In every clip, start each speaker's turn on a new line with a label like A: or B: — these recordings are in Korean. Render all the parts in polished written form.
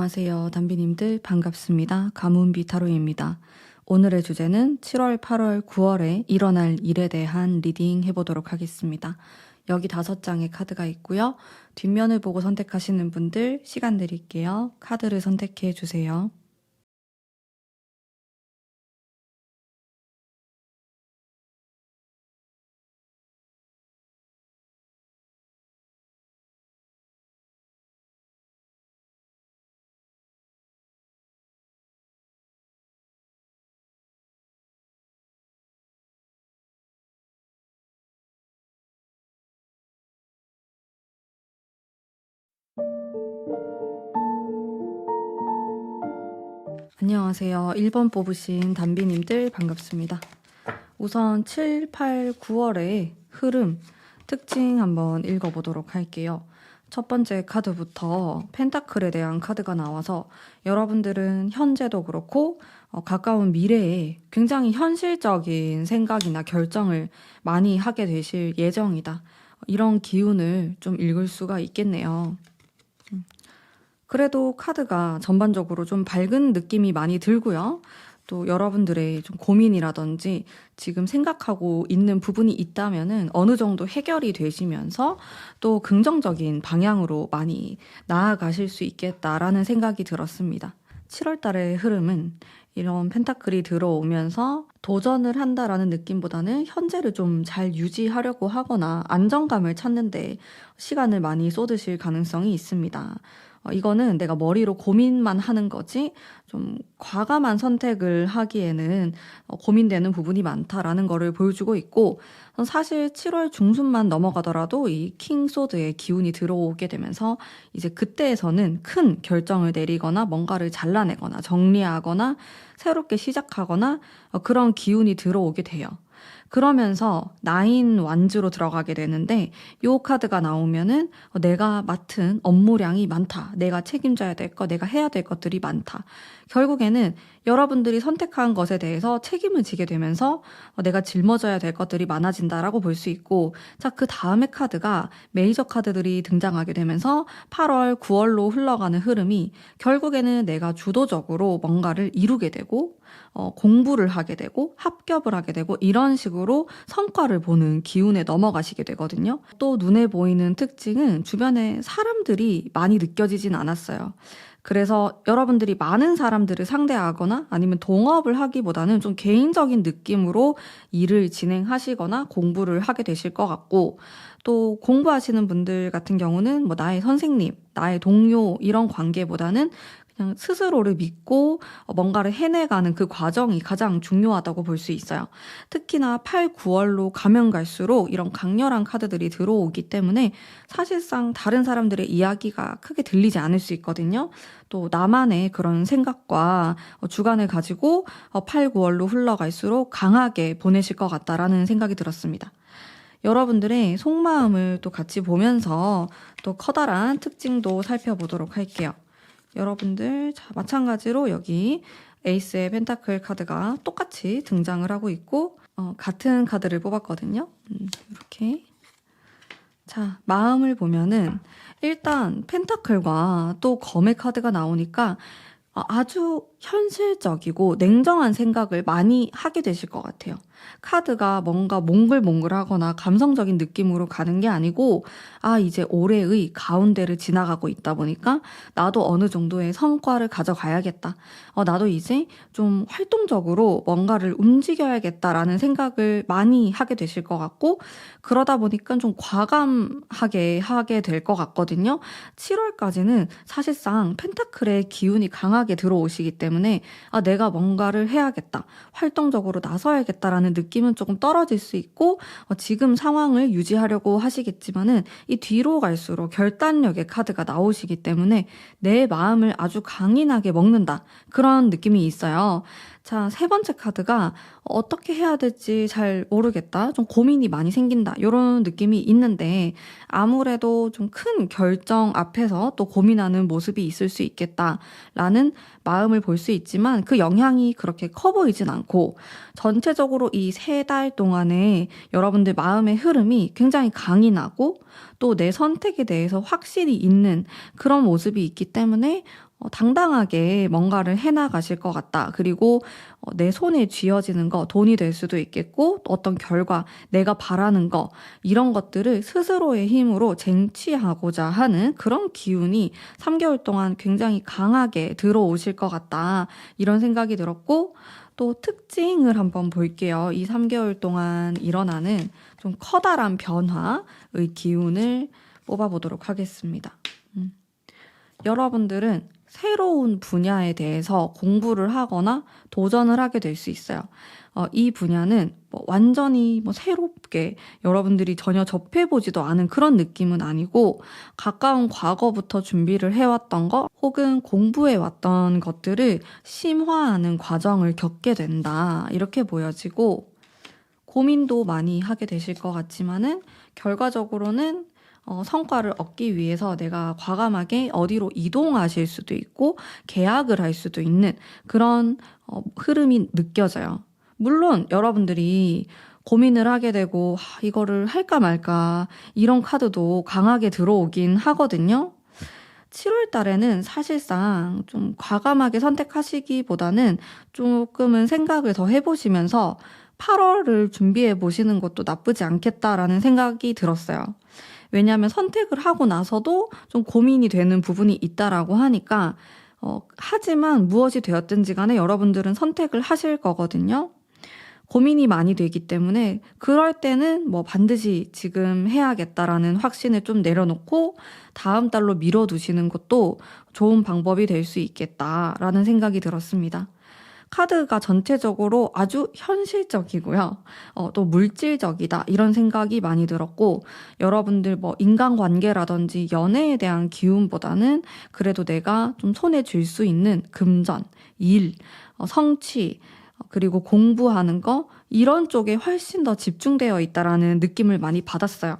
A: 안녕하세요. 담비님들 반갑습니다. 가문비 타로입니다. 오늘의 주제는 7월, 8월, 9월에 일어날 일에 대한 리딩 해보도록 하겠습니다. 여기 5장의 카드가 있고요. 뒷면을 보고 선택하시는 분들 시간 드릴게요. 카드를 선택해 주세요. 안녕하세요. 1번 뽑으신 담비님들 반갑습니다. 우선 7, 8, 9월의 흐름, 특징 한번 읽어보도록 할게요. 첫 번째 카드부터 펜타클에 대한 카드가 나와서 여러분들은 현재도 그렇고 가까운 미래에 굉장히 현실적인 생각이나 결정을 많이 하게 되실 예정이다. 이런 기운을 좀 읽을 수가 있겠네요. 그래도 카드가 전반적으로 좀 밝은 느낌이 많이 들고요. 또 여러분들의 좀 고민이라든지 지금 생각하고 있는 부분이 있다면은 어느 정도 해결이 되시면서 또 긍정적인 방향으로 많이 나아가실 수 있겠다라는 생각이 들었습니다. 7월 달의 흐름은 이런 펜타클이 들어오면서 도전을 한다라는 느낌보다는 현재를 좀 잘 유지하려고 하거나 안정감을 찾는 데 시간을 많이 쏟으실 가능성이 있습니다. 이거는 내가 머리로 고민만 하는 거지 좀 과감한 선택을 하기에는 고민되는 부분이 많다라는 거를 보여주고 있고, 사실 7월 중순만 넘어가더라도 이 킹소드의 기운이 들어오게 되면서 이제 그때에서는 큰 결정을 내리거나 뭔가를 잘라내거나 정리하거나 새롭게 시작하거나 그런 기운이 들어오게 돼요. 그러면서 9 완즈로 들어가게 되는데, 요 카드가 나오면은 내가 맡은 업무량이 많다. 내가 책임져야 될 것, 내가 해야 될 것들이 많다. 결국에는 여러분들이 선택한 것에 대해서 책임을 지게 되면서 내가 짊어져야 될 것들이 많아진다라고 볼 수 있고, 자, 그 다음에 카드가 메이저 카드들이 등장하게 되면서 8월, 9월로 흘러가는 흐름이 결국에는 내가 주도적으로 뭔가를 이루게 되고 공부를 하게 되고 합격을 하게 되고 이런 식으로 성과를 보는 기운에 넘어가시게 되거든요. 또 눈에 보이는 특징은 주변에 사람들이 많이 느껴지진 않았어요. 그래서 여러분들이 많은 사람들을 상대하거나 아니면 동업을 하기보다는 좀 개인적인 느낌으로 일을 진행하시거나 공부를 하게 되실 것 같고, 또 공부하시는 분들 같은 경우는 뭐 나의 선생님, 나의 동료 이런 관계보다는 그냥 스스로를 믿고 뭔가를 해내가는 그 과정이 가장 중요하다고 볼 수 있어요. 특히나 8, 9월로 가면 갈수록 이런 강렬한 카드들이 들어오기 때문에 사실상 다른 사람들의 이야기가 크게 들리지 않을 수 있거든요. 또 나만의 그런 생각과 주관을 가지고 8, 9월로 흘러갈수록 강하게 보내실 것 같다라는 생각이 들었습니다. 여러분들의 속마음을 또 같이 보면서 또 커다란 특징도 살펴보도록 할게요. 여러분들, 자, 마찬가지로 여기 에이스의 펜타클 카드가 똑같이 등장을 하고 있고, 같은 카드를 뽑았거든요. 이렇게. 자, 마음을 보면은 일단 펜타클과 또 검의 카드가 나오니까 아주 현실적이고 냉정한 생각을 많이 하게 되실 것 같아요. 카드가 뭔가 몽글몽글하거나 감성적인 느낌으로 가는 게 아니고, 이제 올해의 가운데를 지나가고 있다 보니까 나도 어느 정도의 성과를 가져가야겠다. 나도 이제 좀 활동적으로 뭔가를 움직여야겠다라는 생각을 많이 하게 되실 것 같고, 그러다 보니까 좀 과감하게 하게 될 것 같거든요. 7월까지는 사실상 펜타클의 기운이 강하게 들어오시기 때문에 내가 뭔가를 해야겠다, 활동적으로 나서야겠다라는 느낌은 조금 떨어질 수 있고, 지금 상황을 유지하려고 하시겠지만은 이 뒤로 갈수록 결단력의 카드가 나오시기 때문에 내 마음을 아주 강인하게 먹는다, 그런 느낌이 있어요. 자, 세 번째 카드가 어떻게 해야 될지 잘 모르겠다, 좀 고민이 많이 생긴다, 이런 느낌이 있는데, 아무래도 좀 큰 결정 앞에서 또 고민하는 모습이 있을 수 있겠다라는 마음을 볼 수 있지만 그 영향이 그렇게 커 보이진 않고, 전체적으로 이 3달 동안에 여러분들 마음의 흐름이 굉장히 강인하고 또 내 선택에 대해서 확실히 있는 그런 모습이 있기 때문에 당당하게 뭔가를 해나가실 것 같다. 그리고 내 손에 쥐어지는 거 돈이 될 수도 있겠고 어떤 결과 내가 바라는 거 이런 것들을 스스로의 힘으로 쟁취하고자 하는 그런 기운이 3개월 동안 굉장히 강하게 들어오실 것 같다. 이런 생각이 들었고 또 특징을 한번 볼게요. 이 3개월 동안 일어나는 좀 커다란 변화의 기운을 뽑아보도록 하겠습니다. 여러분들은 새로운 분야에 대해서 공부를 하거나 도전을 하게 될 수 있어요. 이 분야는 완전히 새롭게 여러분들이 전혀 접해보지도 않은 그런 느낌은 아니고 가까운 과거부터 준비를 해왔던 것 혹은 공부해왔던 것들을 심화하는 과정을 겪게 된다. 이렇게 보여지고 고민도 많이 하게 되실 것 같지만은 결과적으로는 성과를 얻기 위해서 내가 과감하게 어디로 이동하실 수도 있고 계약을 할 수도 있는 그런 흐름이 느껴져요. 물론 여러분들이 고민을 하게 되고 이거를 할까 말까 이런 카드도 강하게 들어오긴 하거든요. 7월 달에는 사실상 좀 과감하게 선택하시기보다는 조금은 생각을 더 해보시면서 8월을 준비해 보시는 것도 나쁘지 않겠다라는 생각이 들었어요. 왜냐하면 선택을 하고 나서도 좀 고민이 되는 부분이 있다라고 하니까 하지만 무엇이 되었든지 간에 여러분들은 선택을 하실 거거든요. 고민이 많이 되기 때문에 그럴 때는 반드시 지금 해야겠다라는 확신을 좀 내려놓고 다음 달로 미뤄두시는 것도 좋은 방법이 될 수 있겠다라는 생각이 들었습니다. 카드가 전체적으로 아주 현실적이고요. 또 물질적이다 이런 생각이 많이 들었고 여러분들 인간관계라든지 연애에 대한 기운보다는 그래도 내가 좀 손에 쥘 수 있는 금전, 일, 성취 그리고 공부하는 거 이런 쪽에 훨씬 더 집중되어 있다라는 느낌을 많이 받았어요.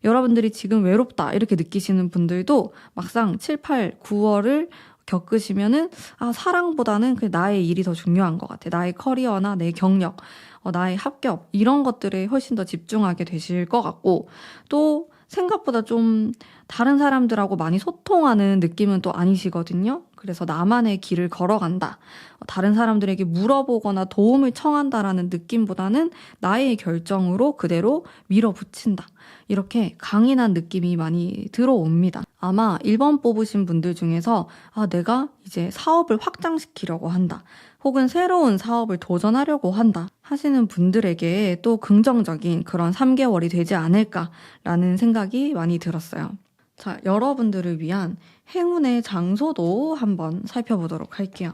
A: 여러분들이 지금 외롭다 이렇게 느끼시는 분들도 막상 7, 8, 9월을 겪으시면은 사랑보다는 나의 일이 더 중요한 것 같아. 나의 커리어나 내 경력, 나의 합격 이런 것들에 훨씬 더 집중하게 되실 것 같고 또 생각보다 좀 다른 사람들하고 많이 소통하는 느낌은 또 아니시거든요. 그래서 나만의 길을 걸어간다. 다른 사람들에게 물어보거나 도움을 청한다라는 느낌보다는 나의 결정으로 그대로 밀어붙인다. 이렇게 강인한 느낌이 많이 들어옵니다. 아마 1번 뽑으신 분들 중에서 내가 이제 사업을 확장시키려고 한다. 혹은 새로운 사업을 도전하려고 한다 하시는 분들에게 또 긍정적인 그런 3개월이 되지 않을까라는 생각이 많이 들었어요. 자, 여러분들을 위한 행운의 장소도 한번 살펴보도록 할게요.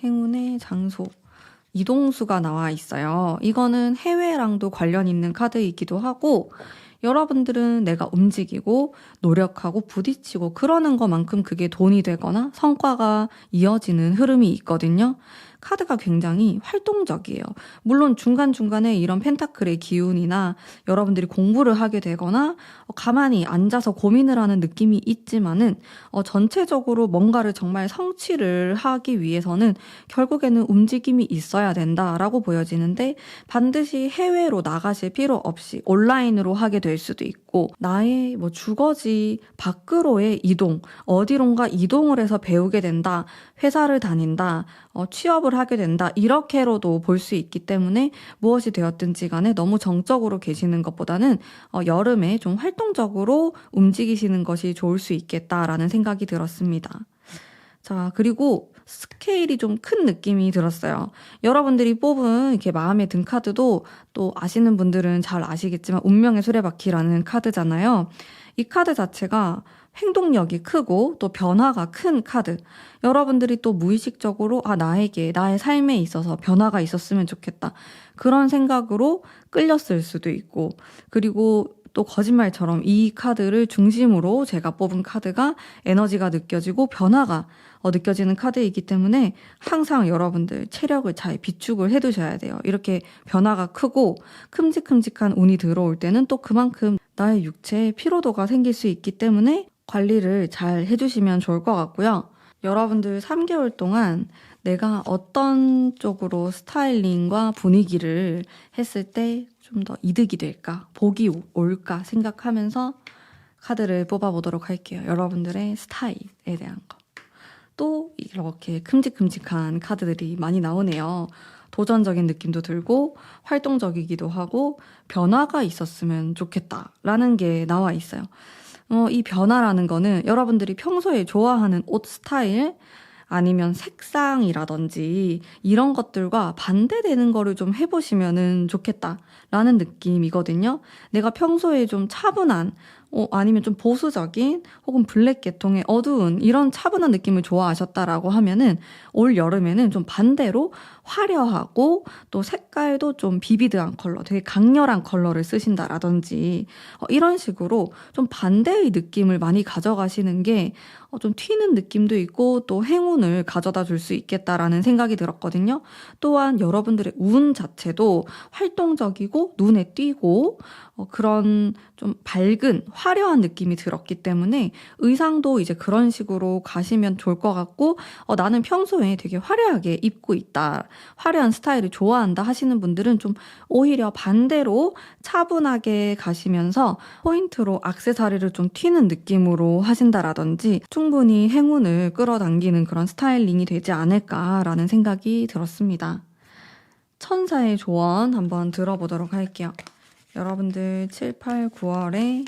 A: 행운의 장소. 이동수가 나와 있어요. 이거는 해외랑도 관련 있는 카드이기도 하고 여러분들은 내가 움직이고 노력하고 부딪히고 그러는 것만큼 그게 돈이 되거나 성과가 이어지는 흐름이 있거든요. 카드가 굉장히 활동적이에요. 물론 중간중간에 이런 펜타클의 기운이나 여러분들이 공부를 하게 되거나 가만히 앉아서 고민을 하는 느낌이 있지만은 전체적으로 뭔가를 정말 성취를 하기 위해서는 결국에는 움직임이 있어야 된다라고 보여지는데 반드시 해외로 나가실 필요 없이 온라인으로 하게 될 수도 있고 나의 주거지 밖으로의 이동, 어디론가 이동을 해서 배우게 된다, 회사를 다닌다, 취업을 하게 된다 이렇게로도 볼 수 있기 때문에 무엇이 되었든지 간에 너무 정적으로 계시는 것보다는 여름에 좀 활동적으로 움직이시는 것이 좋을 수 있겠다라는 생각이 들었습니다. 자, 그리고 스케일이 좀 큰 느낌이 들었어요. 여러분들이 뽑은 이렇게 마음에 든 카드도 또 아시는 분들은 잘 아시겠지만 운명의 수레바퀴라는 카드잖아요. 이 카드 자체가 행동력이 크고 또 변화가 큰 카드. 여러분들이 또 무의식적으로 나에게 나의 삶에 있어서 변화가 있었으면 좋겠다. 그런 생각으로 끌렸을 수도 있고 그리고 또 거짓말처럼 이 카드를 중심으로 제가 뽑은 카드가 에너지가 느껴지고 변화가 느껴지는 카드이기 때문에 항상 여러분들 체력을 잘 비축을 해두셔야 돼요. 이렇게 변화가 크고 큼직큼직한 운이 들어올 때는 또 그만큼 나의 육체에 피로도가 생길 수 있기 때문에 관리를 잘 해주시면 좋을 것 같고요. 여러분들 3개월 동안 내가 어떤 쪽으로 스타일링과 분위기를 했을 때 좀 더 이득이 될까, 복이 올까 생각하면서 카드를 뽑아보도록 할게요. 여러분들의 스타일에 대한 거. 또 이렇게 큼직큼직한 카드들이 많이 나오네요. 도전적인 느낌도 들고 활동적이기도 하고 변화가 있었으면 좋겠다라는 게 나와 있어요. 이 변화라는 거는 여러분들이 평소에 좋아하는 옷 스타일 아니면 색상이라든지 이런 것들과 반대되는 거를 좀 해보시면은 좋겠다라는 느낌이거든요. 내가 평소에 좀 차분한 아니면 좀 보수적인 혹은 블랙 계통의 어두운 이런 차분한 느낌을 좋아하셨다라고 하면은 올 여름에는 좀 반대로 화려하고 또 색깔도 좀 비비드한 컬러, 되게 강렬한 컬러를 쓰신다라든지 이런 식으로 좀 반대의 느낌을 많이 가져가시는 게 좀 튀는 느낌도 있고 또 행운을 가져다 줄 수 있겠다라는 생각이 들었거든요. 또한 여러분들의 운 자체도 활동적이고 눈에 띄고 그런 좀 밝은 화려한 느낌이 들었기 때문에 의상도 이제 그런 식으로 가시면 좋을 것 같고 나는 평소에 되게 화려하게 입고 있다. 화려한 스타일을 좋아한다 하시는 분들은 좀 오히려 반대로 차분하게 가시면서 포인트로 액세서리를 좀 튀는 느낌으로 하신다라든지 충분히 행운을 끌어당기는 그런 스타일링이 되지 않을까라는 생각이 들었습니다. 천사의 조언 한번 들어보도록 할게요. 여러분들 7, 8, 9월에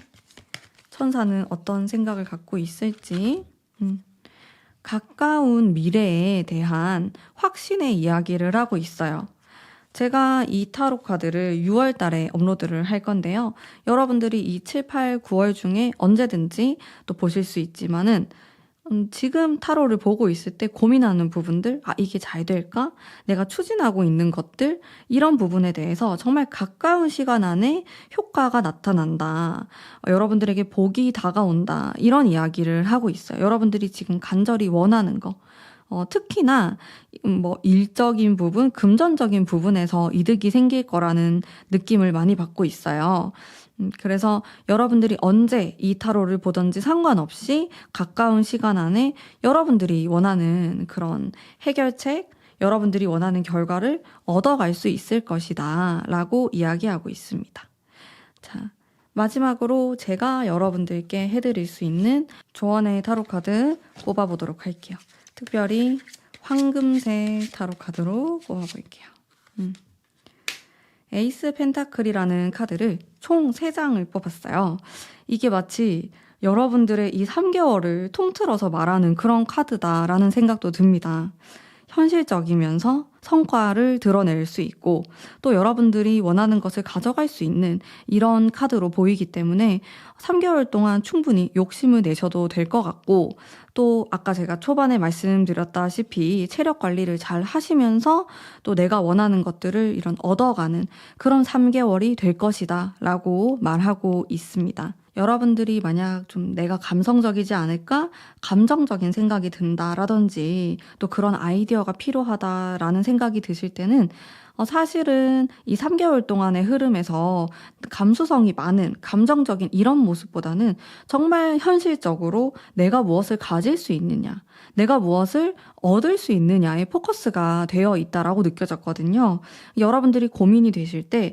A: 천사는 어떤 생각을 갖고 있을지 가까운 미래에 대한 확신의 이야기를 하고 있어요. 제가 이 타로 카드를 6월 달에 업로드를 할 건데요. 여러분들이 이 7, 8, 9월 중에 언제든지 또 보실 수 있지만은 지금 타로를 보고 있을 때 고민하는 부분들, 이게 잘 될까? 내가 추진하고 있는 것들, 이런 부분에 대해서 정말 가까운 시간 안에 효과가 나타난다. 여러분들에게 복이 다가온다. 이런 이야기를 하고 있어요. 여러분들이 지금 간절히 원하는 거. 특히나 일적인 부분, 금전적인 부분에서 이득이 생길 거라는 느낌을 많이 받고 있어요. 그래서 여러분들이 언제 이 타로를 보든지 상관없이 가까운 시간 안에 여러분들이 원하는 그런 해결책, 여러분들이 원하는 결과를 얻어갈 수 있을 것이다 라고 이야기하고 있습니다. 자, 마지막으로 제가 여러분들께 해드릴 수 있는 조언의 타로 카드 뽑아보도록 할게요. 특별히 황금색 타로 카드로 뽑아볼게요. 에이스 펜타클이라는 카드를 총 3장을 뽑았어요. 이게 마치 여러분들의 이 3개월을 통틀어서 말하는 그런 카드다라는 생각도 듭니다. 현실적이면서 성과를 드러낼 수 있고 또 여러분들이 원하는 것을 가져갈 수 있는 이런 카드로 보이기 때문에 3개월 동안 충분히 욕심을 내셔도 될 것 같고 또 아까 제가 초반에 말씀드렸다시피 체력 관리를 잘 하시면서 또 내가 원하는 것들을 이런 얻어가는 그런 3개월이 될 것이다 라고 말하고 있습니다. 여러분들이 만약 좀 내가 감성적이지 않을까? 감정적인 생각이 든다라든지 또 그런 아이디어가 필요하다라는 생각이 드실 때는 사실은 이 3개월 동안의 흐름에서 감수성이 많은 감정적인 이런 모습보다는 정말 현실적으로 내가 무엇을 가질 수 있느냐, 내가 무엇을 얻을 수 있느냐에 포커스가 되어 있다라고 느껴졌거든요. 여러분들이 고민이 되실 때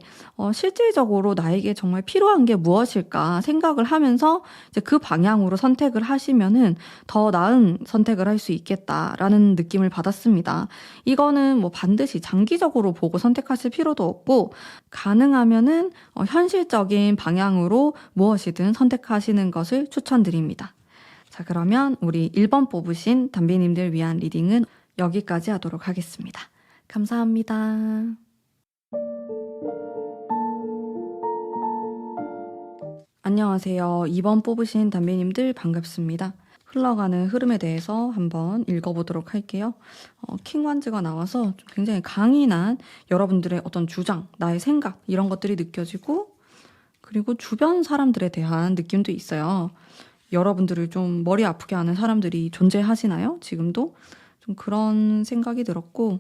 A: 실질적으로 나에게 정말 필요한 게 무엇일까 생각을 하면서 이제 그 방향으로 선택을 하시면은 더 나은 선택을 할 수 있겠다라는 느낌을 받았습니다. 이거는 반드시 장기적으로 보고 선택하실 필요도 없고 가능하면은 현실적인 방향으로 무엇이든 선택하시는 것을 추천드립니다. 자, 그러면 우리 1번 뽑으신 담비님들 위한 리딩은 여기까지 하도록 하겠습니다. 감사합니다. 안녕하세요. 2번 뽑으신 담비님들 반갑습니다. 흘러가는 흐름에 대해서 한번 읽어보도록 할게요. 킹완즈가 나와서 좀 굉장히 강인한 여러분들의 어떤 주장, 나의 생각 이런 것들이 느껴지고 그리고 주변 사람들에 대한 느낌도 있어요. 여러분들을 좀 머리 아프게 하는 사람들이 존재하시나요? 지금도? 좀 그런 생각이 들었고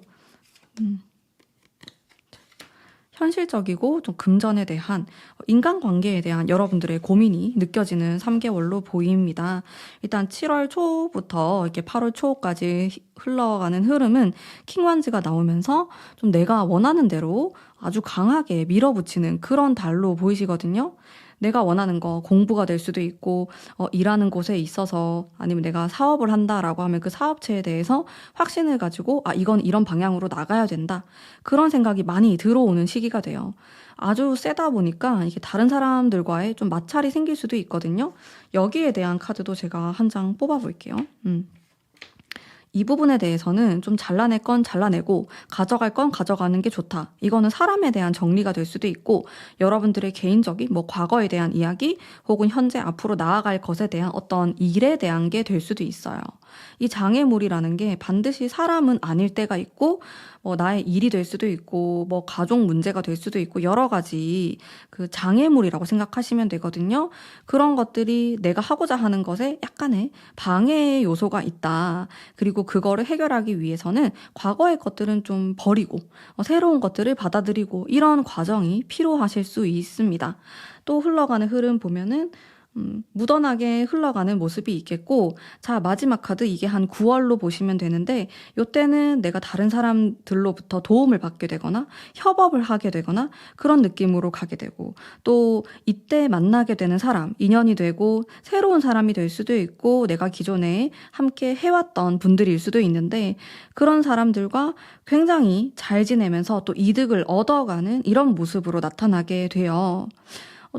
A: 현실적이고 좀 금전에 대한 인간관계에 대한 여러분들의 고민이 느껴지는 3개월로 보입니다. 일단 7월 초부터 이렇게 8월 초까지 흘러가는 흐름은 킹완즈가 나오면서 좀 내가 원하는 대로 아주 강하게 밀어붙이는 그런 달로 보이시거든요. 내가 원하는 거 공부가 될 수도 있고 일하는 곳에 있어서 아니면 내가 사업을 한다라고 하면 그 사업체에 대해서 확신을 가지고 이건 이런 방향으로 나가야 된다. 그런 생각이 많이 들어오는 시기가 돼요. 아주 세다 보니까 이게 다른 사람들과의 좀 마찰이 생길 수도 있거든요. 여기에 대한 카드도 제가 한 장 뽑아볼게요. 이 부분에 대해서는 좀 잘라낼 건 잘라내고 가져갈 건 가져가는 게 좋다. 이거는 사람에 대한 정리가 될 수도 있고 여러분들의 개인적인 과거에 대한 이야기 혹은 현재 앞으로 나아갈 것에 대한 어떤 일에 대한 게 될 수도 있어요. 이 장애물이라는 게 반드시 사람은 아닐 때가 있고 나의 일이 될 수도 있고 가족 문제가 될 수도 있고 여러 가지 그 장애물이라고 생각하시면 되거든요. 그런 것들이 내가 하고자 하는 것에 약간의 방해 요소가 있다. 그리고 그거를 해결하기 위해서는 과거의 것들은 좀 버리고 새로운 것들을 받아들이고 이런 과정이 필요하실 수 있습니다. 또 흘러가는 흐름 보면은 무던하게 흘러가는 모습이 있겠고, 자, 마지막 카드 이게 한 9월로 보시면 되는데 이때는 내가 다른 사람들로부터 도움을 받게 되거나 협업을 하게 되거나 그런 느낌으로 가게 되고, 또 이때 만나게 되는 사람, 인연이 되고 새로운 사람이 될 수도 있고 내가 기존에 함께 해왔던 분들일 수도 있는데 그런 사람들과 굉장히 잘 지내면서 또 이득을 얻어가는 이런 모습으로 나타나게 돼요.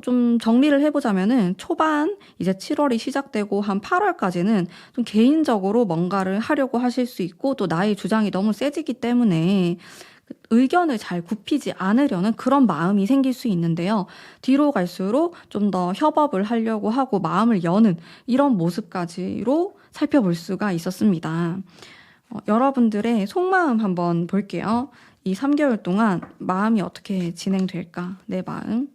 A: 좀 정리를 해보자면은 초반 이제 7월이 시작되고 한 8월까지는 좀 개인적으로 뭔가를 하려고 하실 수 있고 또 나의 주장이 너무 세지기 때문에 의견을 잘 굽히지 않으려는 그런 마음이 생길 수 있는데요. 뒤로 갈수록 좀 더 협업을 하려고 하고 마음을 여는 이런 모습까지로 살펴볼 수가 있었습니다. 여러분들의 속마음 한번 볼게요. 이 3개월 동안 마음이 어떻게 진행될까? 내 마음.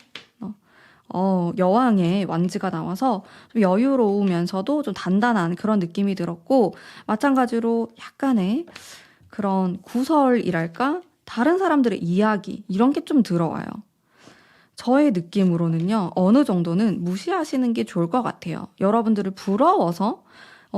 A: 여왕의 완즈가 나와서 좀 여유로우면서도 좀 단단한 그런 느낌이 들었고, 마찬가지로 약간의 그런 구설이랄까? 다른 사람들의 이야기, 이런 게 좀 들어와요. 저의 느낌으로는요, 어느 정도는 무시하시는 게 좋을 것 같아요. 여러분들을 부러워서,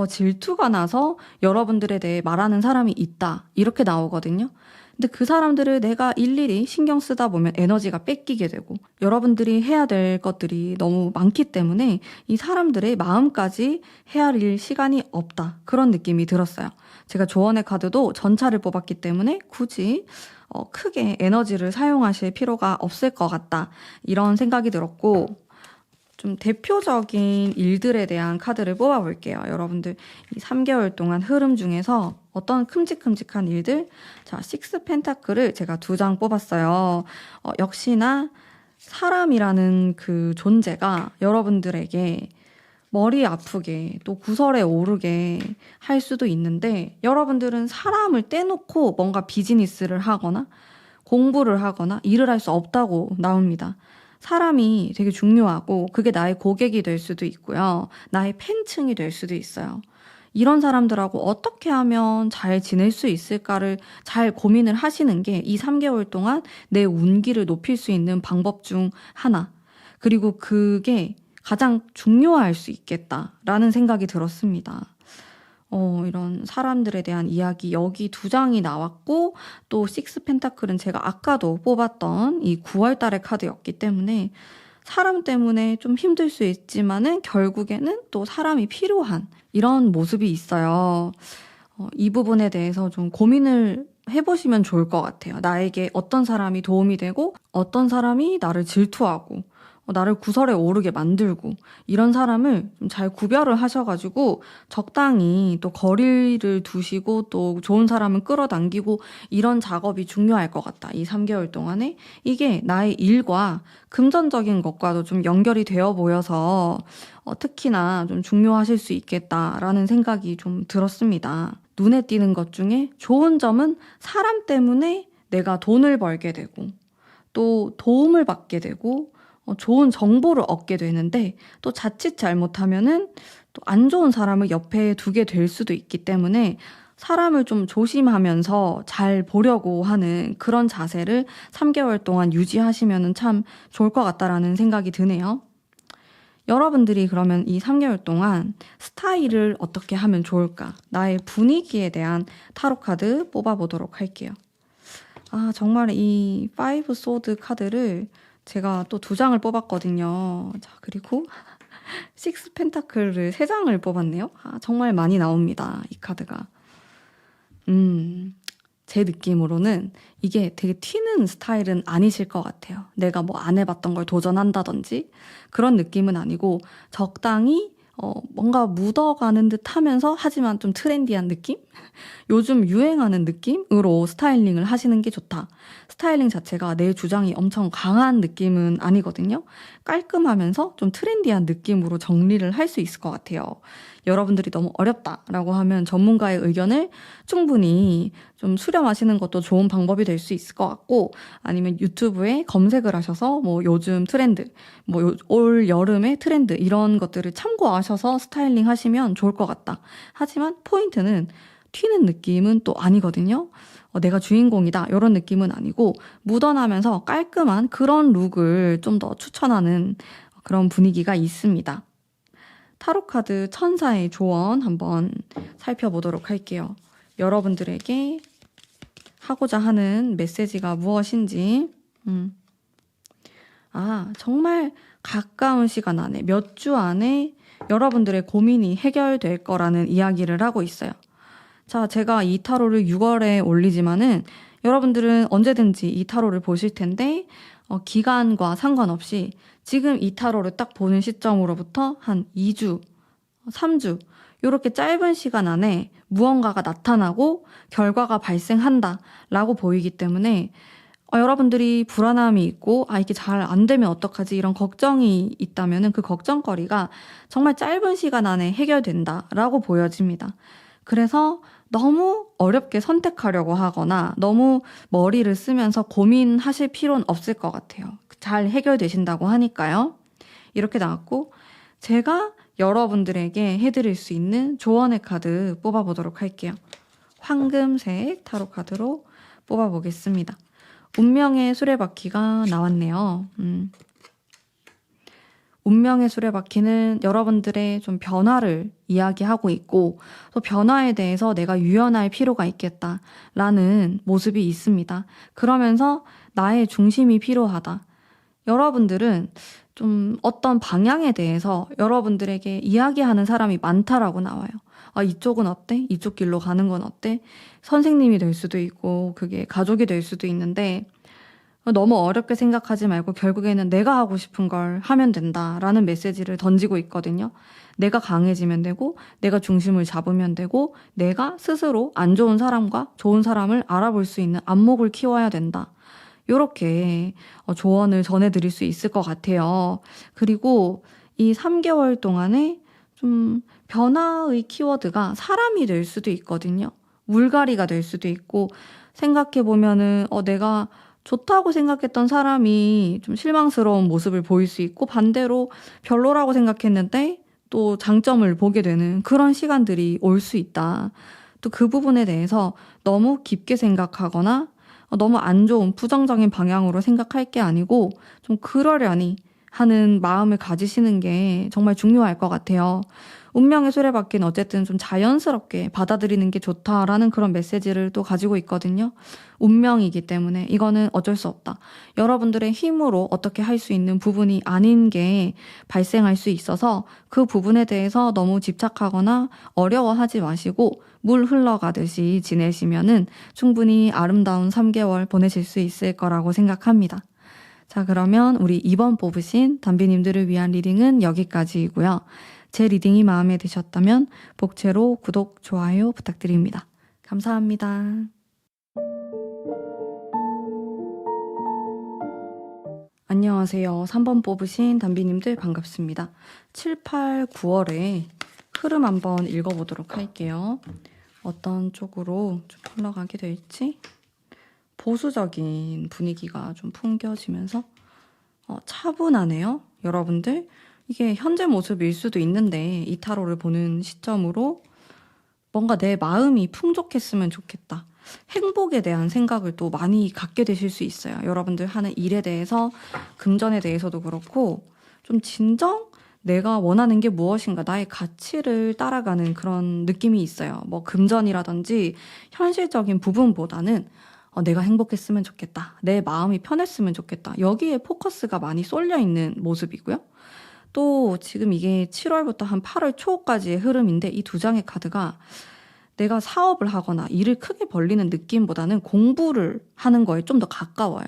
A: 질투가 나서 여러분들에 대해 말하는 사람이 있다. 이렇게 나오거든요. 근데 그 사람들을 내가 일일이 신경 쓰다 보면 에너지가 뺏기게 되고 여러분들이 해야 될 것들이 너무 많기 때문에 이 사람들의 마음까지 헤아릴 시간이 없다. 그런 느낌이 들었어요. 제가 조언의 카드도 전차를 뽑았기 때문에 굳이 크게 에너지를 사용하실 필요가 없을 것 같다. 이런 생각이 들었고, 좀 대표적인 일들에 대한 카드를 뽑아볼게요. 여러분들 이 3개월 동안 흐름 중에서 어떤 큼직큼직한 일들? 자, 식스 펜타클을 제가 2장 뽑았어요. 역시나 사람이라는 그 존재가 여러분들에게 머리 아프게 또 구설에 오르게 할 수도 있는데 여러분들은 사람을 떼놓고 뭔가 비즈니스를 하거나 공부를 하거나 일을 할 수 없다고 나옵니다. 사람이 되게 중요하고 그게 나의 고객이 될 수도 있고요. 나의 팬층이 될 수도 있어요. 이런 사람들하고 어떻게 하면 잘 지낼 수 있을까를 잘 고민을 하시는 게 이 3개월 동안 내 운기를 높일 수 있는 방법 중 하나. 그리고 그게 가장 중요할 수 있겠다라는 생각이 들었습니다. 이런 사람들에 대한 이야기 여기 2장이 나왔고 또 식스 펜타클은 제가 아까도 뽑았던 이 9월 달의 카드였기 때문에 사람 때문에 좀 힘들 수 있지만은 결국에는 또 사람이 필요한 이런 모습이 있어요. 이 부분에 대해서 좀 고민을 해보시면 좋을 것 같아요. 나에게 어떤 사람이 도움이 되고 어떤 사람이 나를 질투하고 나를 구설에 오르게 만들고 이런 사람을 좀 잘 구별을 하셔가지고 적당히 또 거리를 두시고 또 좋은 사람은 끌어당기고 이런 작업이 중요할 것 같다. 이 3개월 동안에 이게 나의 일과 금전적인 것과도 좀 연결이 되어 보여서 특히나 좀 중요하실 수 있겠다라는 생각이 좀 들었습니다. 눈에 띄는 것 중에 좋은 점은 사람 때문에 내가 돈을 벌게 되고 또 도움을 받게 되고 좋은 정보를 얻게 되는데 또 자칫 잘못하면은 또 안 좋은 사람을 옆에 두게 될 수도 있기 때문에 사람을 좀 조심하면서 잘 보려고 하는 그런 자세를 3개월 동안 유지하시면 참 좋을 것 같다라는 생각이 드네요. 여러분들이 그러면 이 3개월 동안 스타일을 어떻게 하면 좋을까? 나의 분위기에 대한 타로 카드 뽑아보도록 할게요. 정말 이 5 소드 카드를 제가 또 2장을 뽑았거든요. 자, 그리고 식스 펜타클을 3장을 뽑았네요. 정말 많이 나옵니다, 이 카드가. 제 느낌으로는 이게 되게 튀는 스타일은 아니실 것 같아요. 내가 뭐 안 해봤던 걸 도전한다든지 그런 느낌은 아니고 적당히 뭔가 묻어가는 듯 하면서 하지만 좀 트렌디한 느낌? 요즘 유행하는 느낌으로 스타일링을 하시는 게 좋다. 스타일링 자체가 내 주장이 엄청 강한 느낌은 아니거든요. 깔끔하면서 좀 트렌디한 느낌으로 정리를 할 수 있을 것 같아요. 여러분들이 너무 어렵다라고 하면 전문가의 의견을 충분히 좀 수렴하시는 것도 좋은 방법이 될 수 있을 것 같고, 아니면 유튜브에 검색을 하셔서 뭐 요즘 트렌드, 뭐 올 여름의 트렌드 이런 것들을 참고하셔서 스타일링 하시면 좋을 것 같다. 하지만 포인트는 튀는 느낌은 또 아니거든요. 내가 주인공이다 이런 느낌은 아니고 묻어나면서 깔끔한 그런 룩을 좀 더 추천하는 그런 분위기가 있습니다. 타로카드 천사의 조언 한번 살펴보도록 할게요. 여러분들에게 하고자 하는 메시지가 무엇인지. 정말 가까운 시간 안에, 몇 주 안에 여러분들의 고민이 해결될 거라는 이야기를 하고 있어요. 자, 제가 이 타로를 6월에 올리지만은 여러분들은 언제든지 이 타로를 보실 텐데 기간과 상관없이 지금 이 타로를 딱 보는 시점으로부터 한 2주, 3주 이렇게 짧은 시간 안에 무언가가 나타나고 결과가 발생한다 라고 보이기 때문에 여러분들이 불안함이 있고 이게 잘 안 되면 어떡하지 이런 걱정이 있다면 그 걱정거리가 정말 짧은 시간 안에 해결된다 라고 보여집니다. 그래서 너무 어렵게 선택하려고 하거나 너무 머리를 쓰면서 고민하실 필요는 없을 것 같아요. 잘 해결되신다고 하니까요. 이렇게 나왔고, 제가 여러분들에게 해드릴 수 있는 조언의 카드 뽑아보도록 할게요. 황금색 타로 카드로 뽑아보겠습니다. 운명의 수레바퀴가 나왔네요. 운명의 수레바퀴는 여러분들의 좀 변화를 이야기하고 있고, 또 변화에 대해서 내가 유연할 필요가 있겠다라는 모습이 있습니다. 그러면서 나의 중심이 필요하다. 여러분들은 좀 어떤 방향에 대해서 여러분들에게 이야기하는 사람이 많다라고 나와요. 이쪽은 어때? 이쪽 길로 가는 건 어때? 선생님이 될 수도 있고, 그게 가족이 될 수도 있는데, 너무 어렵게 생각하지 말고 결국에는 내가 하고 싶은 걸 하면 된다라는 메시지를 던지고 있거든요. 내가 강해지면 되고, 내가 중심을 잡으면 되고, 내가 스스로 안 좋은 사람과 좋은 사람을 알아볼 수 있는 안목을 키워야 된다. 이렇게 조언을 전해드릴 수 있을 것 같아요. 그리고 이 3개월 동안에 좀 변화의 키워드가 사람이 될 수도 있거든요. 물갈이가 될 수도 있고, 생각해보면은 내가 좋다고 생각했던 사람이 좀 실망스러운 모습을 보일 수 있고, 반대로 별로라고 생각했는데 또 장점을 보게 되는 그런 시간들이 올 수 있다. 또 그 부분에 대해서 너무 깊게 생각하거나 너무 안 좋은 부정적인 방향으로 생각할 게 아니고 좀 그러려니 하는 마음을 가지시는 게 정말 중요할 것 같아요. 운명의 수레바퀴는 어쨌든 좀 자연스럽게 받아들이는 게 좋다라는 그런 메시지를 또 가지고 있거든요. 운명이기 때문에 이거는 어쩔 수 없다. 여러분들의 힘으로 어떻게 할 수 있는 부분이 아닌 게 발생할 수 있어서 그 부분에 대해서 너무 집착하거나 어려워하지 마시고 물 흘러가듯이 지내시면은 충분히 아름다운 3개월 보내실 수 있을 거라고 생각합니다. 자, 그러면 우리 이번 뽑으신 담비님들을 위한 리딩은 여기까지이고요. 제 리딩이 마음에 드셨다면 복채로 구독, 좋아요 부탁드립니다. 감사합니다. 안녕하세요. 3번 뽑으신 담비님들 반갑습니다. 7, 8, 9월에 흐름 한번 읽어보도록 할게요. 어떤 쪽으로 좀 흘러가게 될지. 보수적인 분위기가 좀 풍겨지면서 차분하네요. 여러분들 이게 현재 모습일 수도 있는데 이 타로를 보는 시점으로 뭔가 내 마음이 풍족했으면 좋겠다. 행복에 대한 생각을 또 많이 갖게 되실 수 있어요. 여러분들 하는 일에 대해서, 금전에 대해서도 그렇고 좀 진정 내가 원하는 게 무엇인가, 나의 가치를 따라가는 그런 느낌이 있어요. 뭐 금전이라든지 현실적인 부분보다는 내가 행복했으면 좋겠다. 내 마음이 편했으면 좋겠다. 여기에 포커스가 많이 쏠려 있는 모습이고요. 또 지금 이게 7월부터 한 8월 초까지의 흐름인데 이 두 장의 카드가 내가 사업을 하거나 일을 크게 벌리는 느낌보다는 공부를 하는 거에 좀 더 가까워요.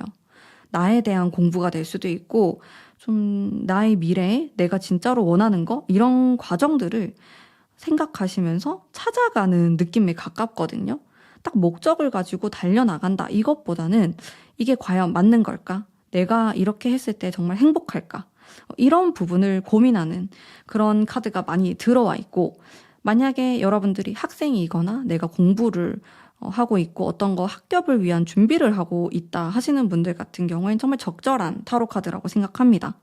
A: 나에 대한 공부가 될 수도 있고 좀 나의 미래에 내가 진짜로 원하는 거 이런 과정들을 생각하시면서 찾아가는 느낌에 가깝거든요. 딱 목적을 가지고 달려나간다 이것보다는 이게 과연 맞는 걸까? 내가 이렇게 했을 때 정말 행복할까? 이런 부분을 고민하는 그런 카드가 많이 들어와 있고 만약에 여러분들이 학생이거나 내가 공부를 하고 있고 어떤 거 학ገብ을 위한 준비를 하고 있다 하시는 분들 같은 경우엔 정말 적절한 타로 카드라고 생각합니다.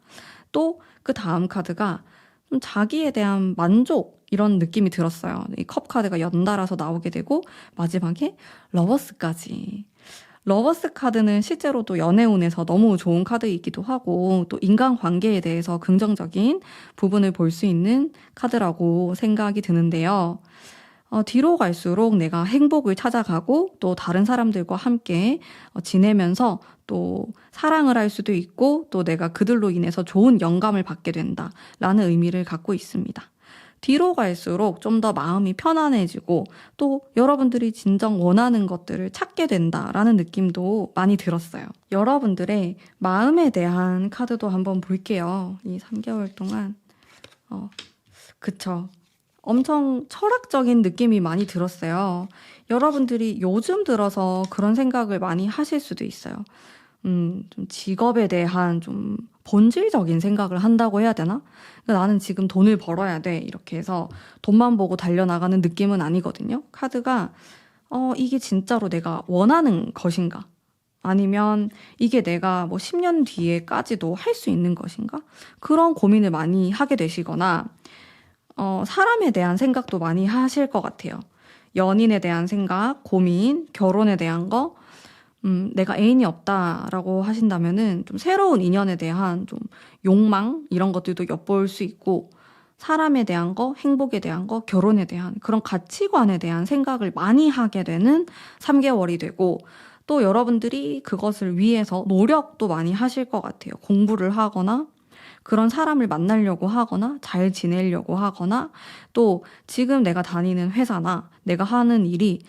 A: 또 그 다음 카드가 좀 자기에 대한 만족 이런 느낌이 들었어요. 이 컵 카드가 연달아서 나오게 되고 마지막에 러버스까지. 러버스 카드는 실제로도 연애운에서 너무 좋은 카드이기도 하고 또 인간관계에 대해서 긍정적인 부분을 볼 수 있는 카드라고 생각이 드는데요. 뒤로 갈수록 내가 행복을 찾아가고 또 다른 사람들과 함께 지내면서 또 사랑을 할 수도 있고 또 내가 그들로 인해서 좋은 영감을 받게 된다라는 의미를 갖고 있습니다. 뒤로 갈수록 좀 더 마음이 편안해지고 또 여러분들이 진정 원하는 것들을 찾게 된다라는 느낌도 많이 들었어요. 여러분들의 마음에 대한 카드도 한번 볼게요. 이 3개월 동안. 그쵸. 엄청 철학적인 느낌이 많이 들었어요. 여러분들이 요즘 들어서 그런 생각을 많이 하실 수도 있어요. 좀 직업에 대한 좀 본질적인 생각을 한다고 해야 되나? 그러니까 나는 지금 돈을 벌어야 돼. 이렇게 해서 돈만 보고 달려나가는 느낌은 아니거든요. 카드가 이게 진짜로 내가 원하는 것인가? 아니면 이게 내가 뭐 10년 뒤에까지도 할 수 있는 것인가? 그런 고민을 많이 하게 되시거나 사람에 대한 생각도 많이 하실 것 같아요. 연인에 대한 생각, 고민, 결혼에 대한 거, 내가 애인이 없다라고 하신다면은 좀 새로운 인연에 대한 좀 욕망 이런 것들도 엿볼 수 있고 사람에 대한 거, 행복에 대한 거, 결혼에 대한 그런 가치관에 대한 생각을 많이 하게 되는 3개월이 되고 또 여러분들이 그것을 위해서 노력도 많이 하실 것 같아요. 공부를 하거나 그런 사람을 만나려고 하거나 잘 지내려고 하거나 또 지금 내가 다니는 회사나 내가 하는 일이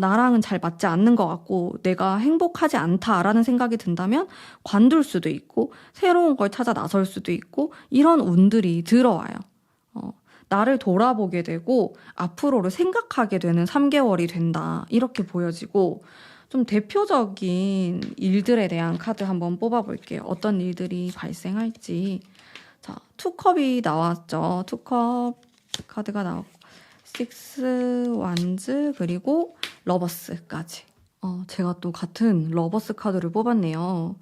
A: 나랑은 잘 맞지 않는 것 같고 내가 행복하지 않다라는 생각이 든다면 관둘 수도 있고 새로운 걸 찾아 나설 수도 있고 이런 운들이 들어와요. 나를 돌아보게 되고 앞으로를 생각하게 되는 3개월이 된다 이렇게 보여지고 좀 대표적인 일들에 대한 카드 한번 뽑아볼게요. 어떤 일들이 발생할지. 자, 투컵이 나왔죠. 투컵 카드가 나왔고 식스 완즈 그리고 러버스까지. 제가 또 같은 러버스 카드를 뽑았네요.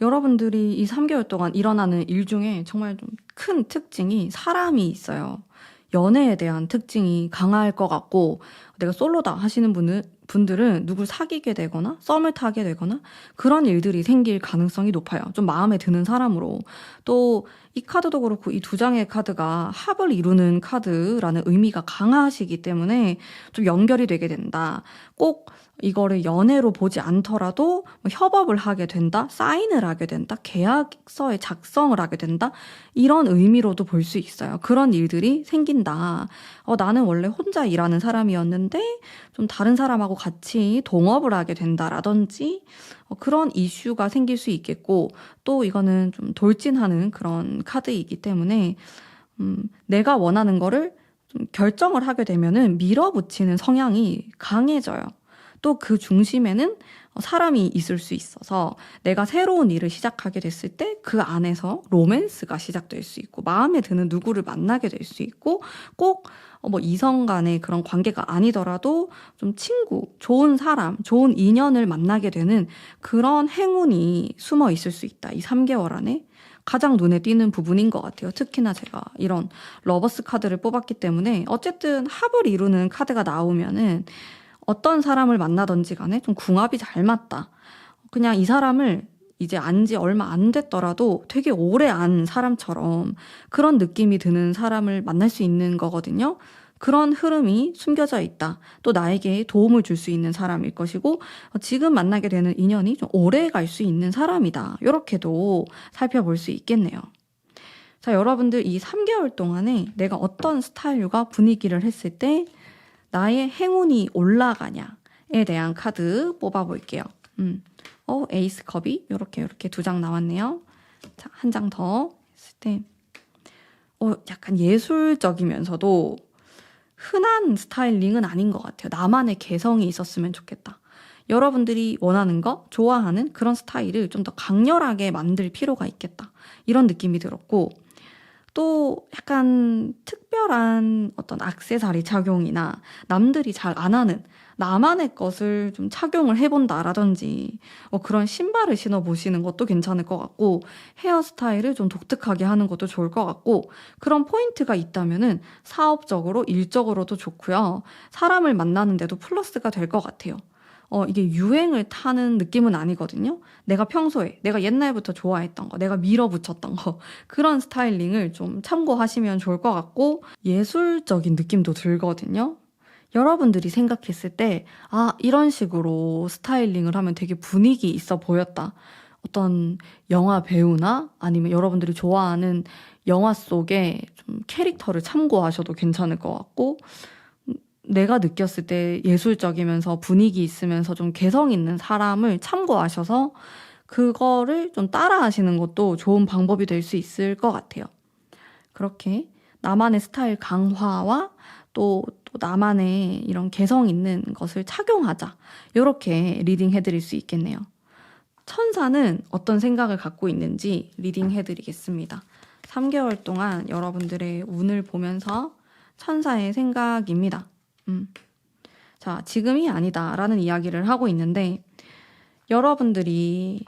A: 여러분들이 이 3개월 동안 일어나는 일 중에 정말 좀 큰 특징이 사람이 있어요. 연애에 대한 특징이 강할 것 같고 내가 솔로다 하시는 분들은 누굴 사귀게 되거나 썸을 타게 되거나 그런 일들이 생길 가능성이 높아요. 좀 마음에 드는 사람으로. 또 이 카드도 그렇고 이 두 장의 카드가 합을 이루는 카드라는 의미가 강하시기 때문에 좀 연결이 되게 된다. 꼭 이거를 연애로 보지 않더라도 뭐 협업을 하게 된다, 사인을 하게 된다, 계약서에 작성을 하게 된다 이런 의미로도 볼 수 있어요. 그런 일들이 생긴다. 나는 원래 혼자 일하는 사람이었는데 좀 다른 사람하고 같이 동업을 하게 된다라든지 그런 이슈가 생길 수 있겠고 또 이거는 좀 돌진하는 그런 카드이기 때문에 내가 원하는 거를 좀 결정을 하게 되면은 밀어붙이는 성향이 강해져요. 또 그 중심에는 사람이 있을 수 있어서 내가 새로운 일을 시작하게 됐을 때 그 안에서 로맨스가 시작될 수 있고 마음에 드는 누구를 만나게 될 수 있고 꼭 뭐 이성 간의 그런 관계가 아니더라도 좀 친구, 좋은 사람, 좋은 인연을 만나게 되는 그런 행운이 숨어 있을 수 있다. 이 3개월 안에. 가장 눈에 띄는 부분인 것 같아요. 특히나 제가 이런 러버스 카드를 뽑았기 때문에 어쨌든 합을 이루는 카드가 나오면은 어떤 사람을 만나든지 간에 좀 궁합이 잘 맞다. 그냥 이 사람을 이제 안 지 얼마 안 됐더라도 되게 오래 안 사람처럼 그런 느낌이 드는 사람을 만날 수 있는 거거든요. 그런 흐름이 숨겨져 있다. 또 나에게 도움을 줄 수 있는 사람일 것이고 지금 만나게 되는 인연이 좀 오래 갈 수 있는 사람이다. 이렇게도 살펴볼 수 있겠네요. 자, 여러분들 이 3개월 동안에 내가 어떤 스타일과 분위기를 했을 때 나의 행운이 올라가냐에 대한 카드 뽑아볼게요. 에이스 컵이 이렇게 2장 나왔네요. 자, 한 장 더 했을 때 약간 예술적이면서도 흔한 스타일링은 아닌 것 같아요. 나만의 개성이 있었으면 좋겠다. 여러분들이 원하는 거, 좋아하는 그런 스타일을 좀 더 강렬하게 만들 필요가 있겠다. 이런 느낌이 들었고, 또 약간 특별한 어떤 액세서리 착용이나 남들이 잘 안 하는 나만의 것을 좀 착용을 해본다라든지 그런 신발을 신어보시는 것도 괜찮을 것 같고, 헤어스타일을 좀 독특하게 하는 것도 좋을 것 같고, 그런 포인트가 있다면은 사업적으로 일적으로도 좋고요. 사람을 만나는데도 플러스가 될 것 같아요. 이게 유행을 타는 느낌은 아니거든요. 내가 평소에, 내가 옛날부터 좋아했던 거, 내가 밀어붙였던 거, 그런 스타일링을 좀 참고하시면 좋을 것 같고, 예술적인 느낌도 들거든요. 여러분들이 생각했을 때, 이런 식으로 스타일링을 하면 되게 분위기 있어 보였다. 어떤 영화 배우나 아니면 여러분들이 좋아하는 영화 속의 좀 캐릭터를 참고하셔도 괜찮을 것 같고, 내가 느꼈을 때 예술적이면서 분위기 있으면서 좀 개성 있는 사람을 참고하셔서 그거를 좀 따라 하시는 것도 좋은 방법이 될 수 있을 것 같아요. 그렇게 나만의 스타일 강화와 또 나만의 이런 개성 있는 것을 착용하자. 이렇게 리딩 해드릴 수 있겠네요. 천사는 어떤 생각을 갖고 있는지 리딩 해드리겠습니다. 3개월 동안 여러분들의 운을 보면서 천사의 생각입니다. 자, 지금이 아니다라는 이야기를 하고 있는데, 여러분들이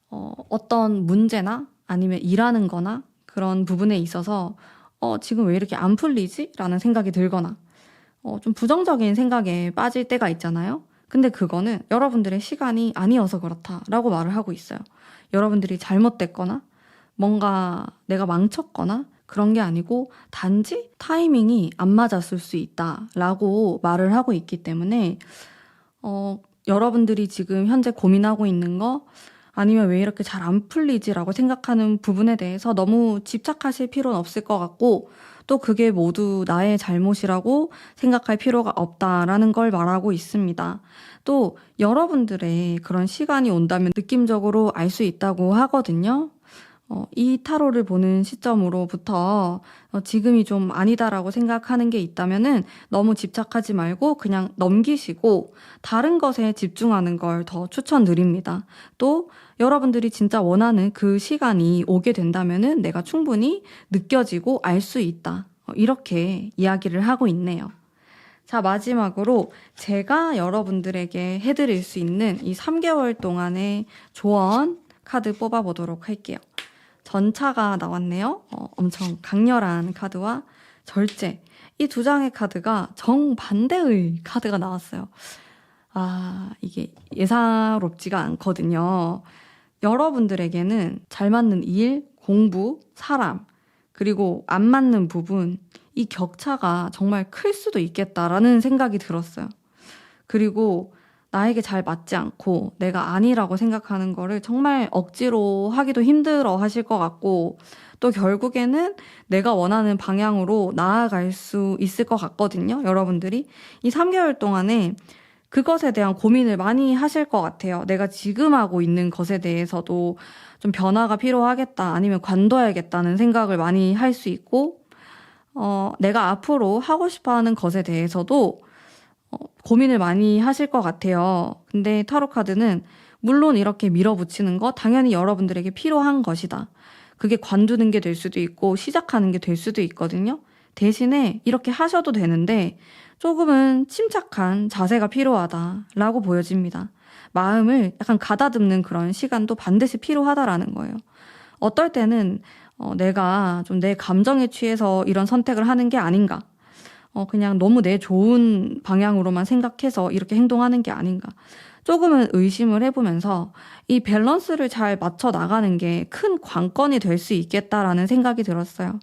A: 어떤 문제나 아니면 일하는 거나 그런 부분에 있어서 지금 왜 이렇게 안 풀리지? 라는 생각이 들거나 좀 부정적인 생각에 빠질 때가 있잖아요. 근데 그거는 여러분들의 시간이 아니어서 그렇다라고 말을 하고 있어요. 여러분들이 잘못됐거나 뭔가 내가 망쳤거나 그런 게 아니고 단지 타이밍이 안 맞았을 수 있다라고 말을 하고 있기 때문에 여러분들이 지금 현재 고민하고 있는 거 아니면 왜 이렇게 잘 안 풀리지라고 생각하는 부분에 대해서 너무 집착하실 필요는 없을 것 같고, 또 그게 모두 나의 잘못이라고 생각할 필요가 없다라는 걸 말하고 있습니다. 또 여러분들의 그런 시간이 온다면 느낌적으로 알 수 있다고 하거든요. 이 타로를 보는 시점으로부터 지금이 좀 아니다라고 생각하는 게 있다면은 너무 집착하지 말고 그냥 넘기시고 다른 것에 집중하는 걸 더 추천드립니다. 또 여러분들이 진짜 원하는 그 시간이 오게 된다면은 내가 충분히 느껴지고 알 수 있다. 이렇게 이야기를 하고 있네요. 자, 마지막으로 제가 여러분들에게 해드릴 수 있는 이 3개월 동안의 조언 카드 뽑아보도록 할게요. 전차가 나왔네요. 엄청 강렬한 카드와 절제. 이 2장의 카드가 정반대의 카드가 나왔어요. 이게 예사롭지가 않거든요. 여러분들에게는 잘 맞는 일, 공부, 사람, 그리고 안 맞는 부분, 이 격차가 정말 클 수도 있겠다라는 생각이 들었어요. 그리고 나에게 잘 맞지 않고 내가 아니라고 생각하는 거를 정말 억지로 하기도 힘들어 하실 것 같고, 또 결국에는 내가 원하는 방향으로 나아갈 수 있을 것 같거든요. 여러분들이 이 3개월 동안에 그것에 대한 고민을 많이 하실 것 같아요. 내가 지금 하고 있는 것에 대해서도 좀 변화가 필요하겠다, 아니면 관둬야겠다는 생각을 많이 할 수 있고, 내가 앞으로 하고 싶어 하는 것에 대해서도 고민을 많이 하실 것 같아요. 근데 타로 카드는 물론 이렇게 밀어붙이는 거 당연히 여러분들에게 필요한 것이다. 그게 관두는 게 될 수도 있고 시작하는 게 될 수도 있거든요. 대신에 이렇게 하셔도 되는데 조금은 침착한 자세가 필요하다라고 보여집니다. 마음을 약간 가다듬는 그런 시간도 반드시 필요하다라는 거예요. 어떨 때는 내가 좀 내 감정에 취해서 이런 선택을 하는 게 아닌가. 그냥 너무 내 좋은 방향으로만 생각해서 이렇게 행동하는 게 아닌가. 조금은 의심을 해보면서 이 밸런스를 잘 맞춰 나가는 게 큰 관건이 될 수 있겠다라는 생각이 들었어요.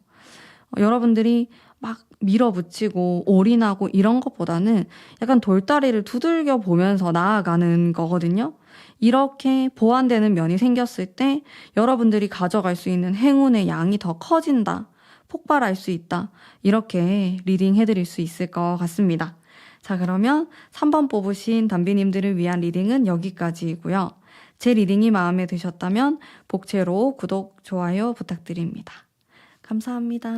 A: 여러분들이 막 밀어붙이고 올인하고 이런 것보다는 약간 돌다리를 두들겨 보면서 나아가는 거거든요. 이렇게 보완되는 면이 생겼을 때 여러분들이 가져갈 수 있는 행운의 양이 더 커진다. 폭발할 수 있다. 이렇게 리딩 해드릴 수 있을 것 같습니다. 자, 그러면 3번 뽑으신 담비님들을 위한 리딩은 여기까지이고요. 제 리딩이 마음에 드셨다면 복채로 구독, 좋아요 부탁드립니다. 감사합니다.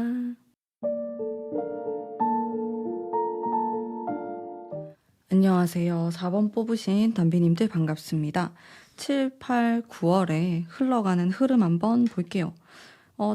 A: 안녕하세요. 4번 뽑으신 담비님들 반갑습니다. 7, 8, 9월에 흘러가는 흐름 한번 볼게요.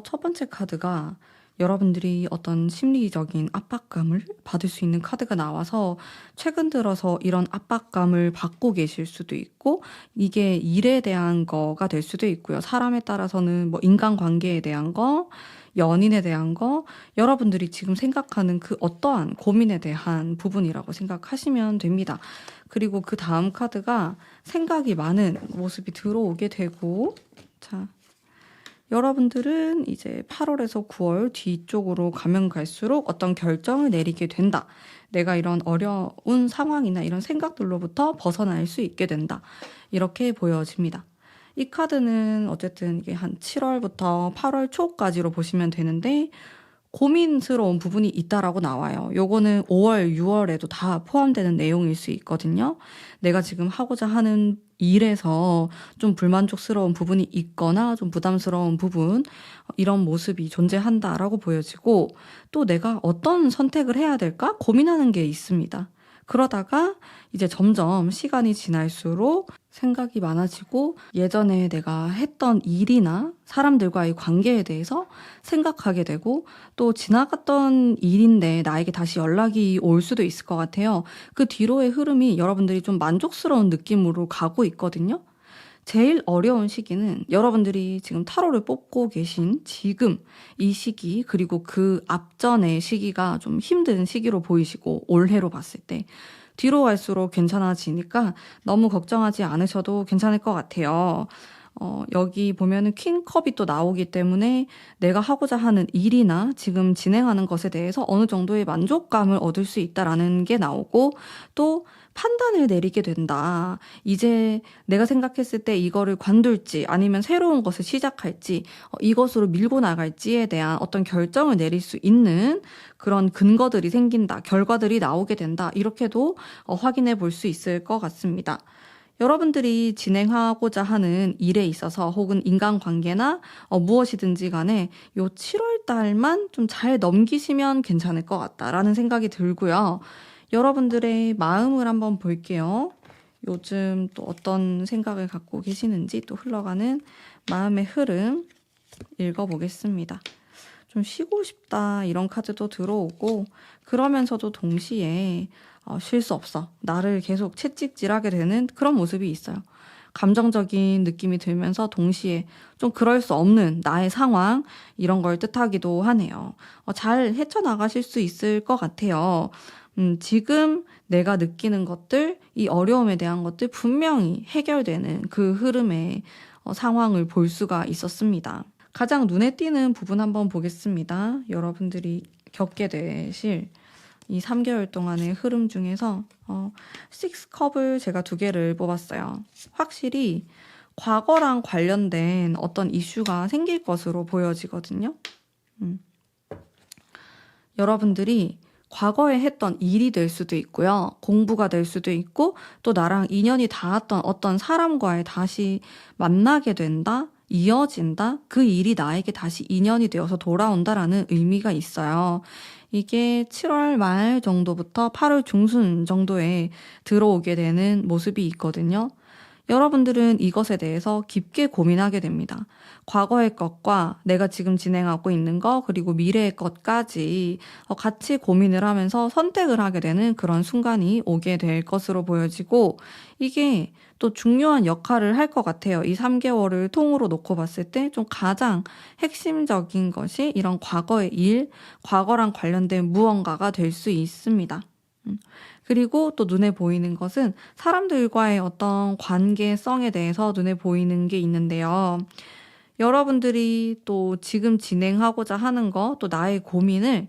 A: 첫 번째 카드가 여러분들이 어떤 심리적인 압박감을 받을 수 있는 카드가 나와서 최근 들어서 이런 압박감을 받고 계실 수도 있고 이게 일에 대한 거가 될 수도 있고요. 사람에 따라서는 뭐 인간관계에 대한 거, 연인에 대한 거, 여러분들이 지금 생각하는 그 어떠한 고민에 대한 부분이라고 생각하시면 됩니다. 그리고 그 다음 카드가 생각이 많은 모습이 들어오게 되고, 자, 여러분들은 이제 8월에서 9월 뒤쪽으로 가면 갈수록 어떤 결정을 내리게 된다. 내가 이런 어려운 상황이나 이런 생각들로부터 벗어날 수 있게 된다. 이렇게 보여집니다. 이 카드는 어쨌든 이게 한 7월부터 8월 초까지로 보시면 되는데 고민스러운 부분이 있다라고 나와요. 요거는 5월, 6월에도 다 포함되는 내용일 수 있거든요. 내가 지금 하고자 하는 일에서 좀 불만족스러운 부분이 있거나 좀 부담스러운 부분, 이런 모습이 존재한다라고 보여지고 또 내가 어떤 선택을 해야 될까 고민하는 게 있습니다. 그러다가 이제 점점 시간이 지날수록 생각이 많아지고 예전에 내가 했던 일이나 사람들과의 관계에 대해서 생각하게 되고 또 지나갔던 일인데 나에게 다시 연락이 올 수도 있을 것 같아요. 그 뒤로의 흐름이 여러분들이 좀 만족스러운 느낌으로 가고 있거든요. 제일 어려운 시기는 여러분들이 지금 타로를 뽑고 계신 지금 이 시기 그리고 그 앞전의 시기가 좀 힘든 시기로 보이시고 올해로 봤을 때 뒤로 갈수록 괜찮아지니까 너무 걱정하지 않으셔도 괜찮을 것 같아요. 여기 보면은 퀸컵이 또 나오기 때문에 내가 하고자 하는 일이나 지금 진행하는 것에 대해서 어느 정도의 만족감을 얻을 수 있다라는 게 나오고 또 판단을 내리게 된다. 이제 내가 생각했을 때 이거를 관둘지 아니면 새로운 것을 시작할지 이것으로 밀고 나갈지에 대한 어떤 결정을 내릴 수 있는 그런 근거들이 생긴다. 결과들이 나오게 된다. 이렇게도 확인해 볼 수 있을 것 같습니다. 여러분들이 진행하고자 하는 일에 있어서 혹은 인간관계나 무엇이든지 간에 요 7월 달만 좀 잘 넘기시면 괜찮을 것 같다라는 생각이 들고요. 여러분들의 마음을 한번 볼게요. 요즘 또 어떤 생각을 갖고 계시는지 또 흘러가는 마음의 흐름 읽어보겠습니다. 좀 쉬고 싶다 이런 카드도 들어오고 그러면서도 동시에 쉴 수 없어. 나를 계속 채찍질하게 되는 그런 모습이 있어요. 감정적인 느낌이 들면서 동시에 좀 그럴 수 없는 나의 상황 이런 걸 뜻하기도 하네요. 잘 헤쳐나가실 수 있을 것 같아요. 지금 내가 느끼는 것들, 이 어려움에 대한 것들 분명히 해결되는 그 흐름의 상황을 볼 수가 있었습니다. 가장 눈에 띄는 부분 한번 보겠습니다. 여러분들이 겪게 되실 이 3개월 동안의 흐름 중에서 6컵을 제가 2개를 뽑았어요. 확실히 과거랑 관련된 어떤 이슈가 생길 것으로 보여지거든요. 여러분들이 과거에 했던 일이 될 수도 있고요. 공부가 될 수도 있고 또 나랑 인연이 닿았던 어떤 사람과의 다시 만나게 된다. 이어진다? 그 일이 나에게 다시 인연이 되어서 돌아온다라는 의미가 있어요. 이게 7월 말 정도부터 8월 중순 정도에 들어오게 되는 모습이 있거든요. 여러분들은 이것에 대해서 깊게 고민하게 됩니다. 과거의 것과 내가 지금 진행하고 있는 것 그리고 미래의 것까지 같이 고민을 하면서 선택을 하게 되는 그런 순간이 오게 될 것으로 보여지고 이게 또 중요한 역할을 할 것 같아요. 이 3개월을 통으로 놓고 봤을 때 좀 가장 핵심적인 것이 이런 과거의 일, 과거랑 관련된 무언가가 될 수 있습니다. 그리고 또 눈에 보이는 것은 사람들과의 어떤 관계성에 대해서 눈에 보이는 게 있는데요. 여러분들이 또 지금 진행하고자 하는 거, 또 나의 고민을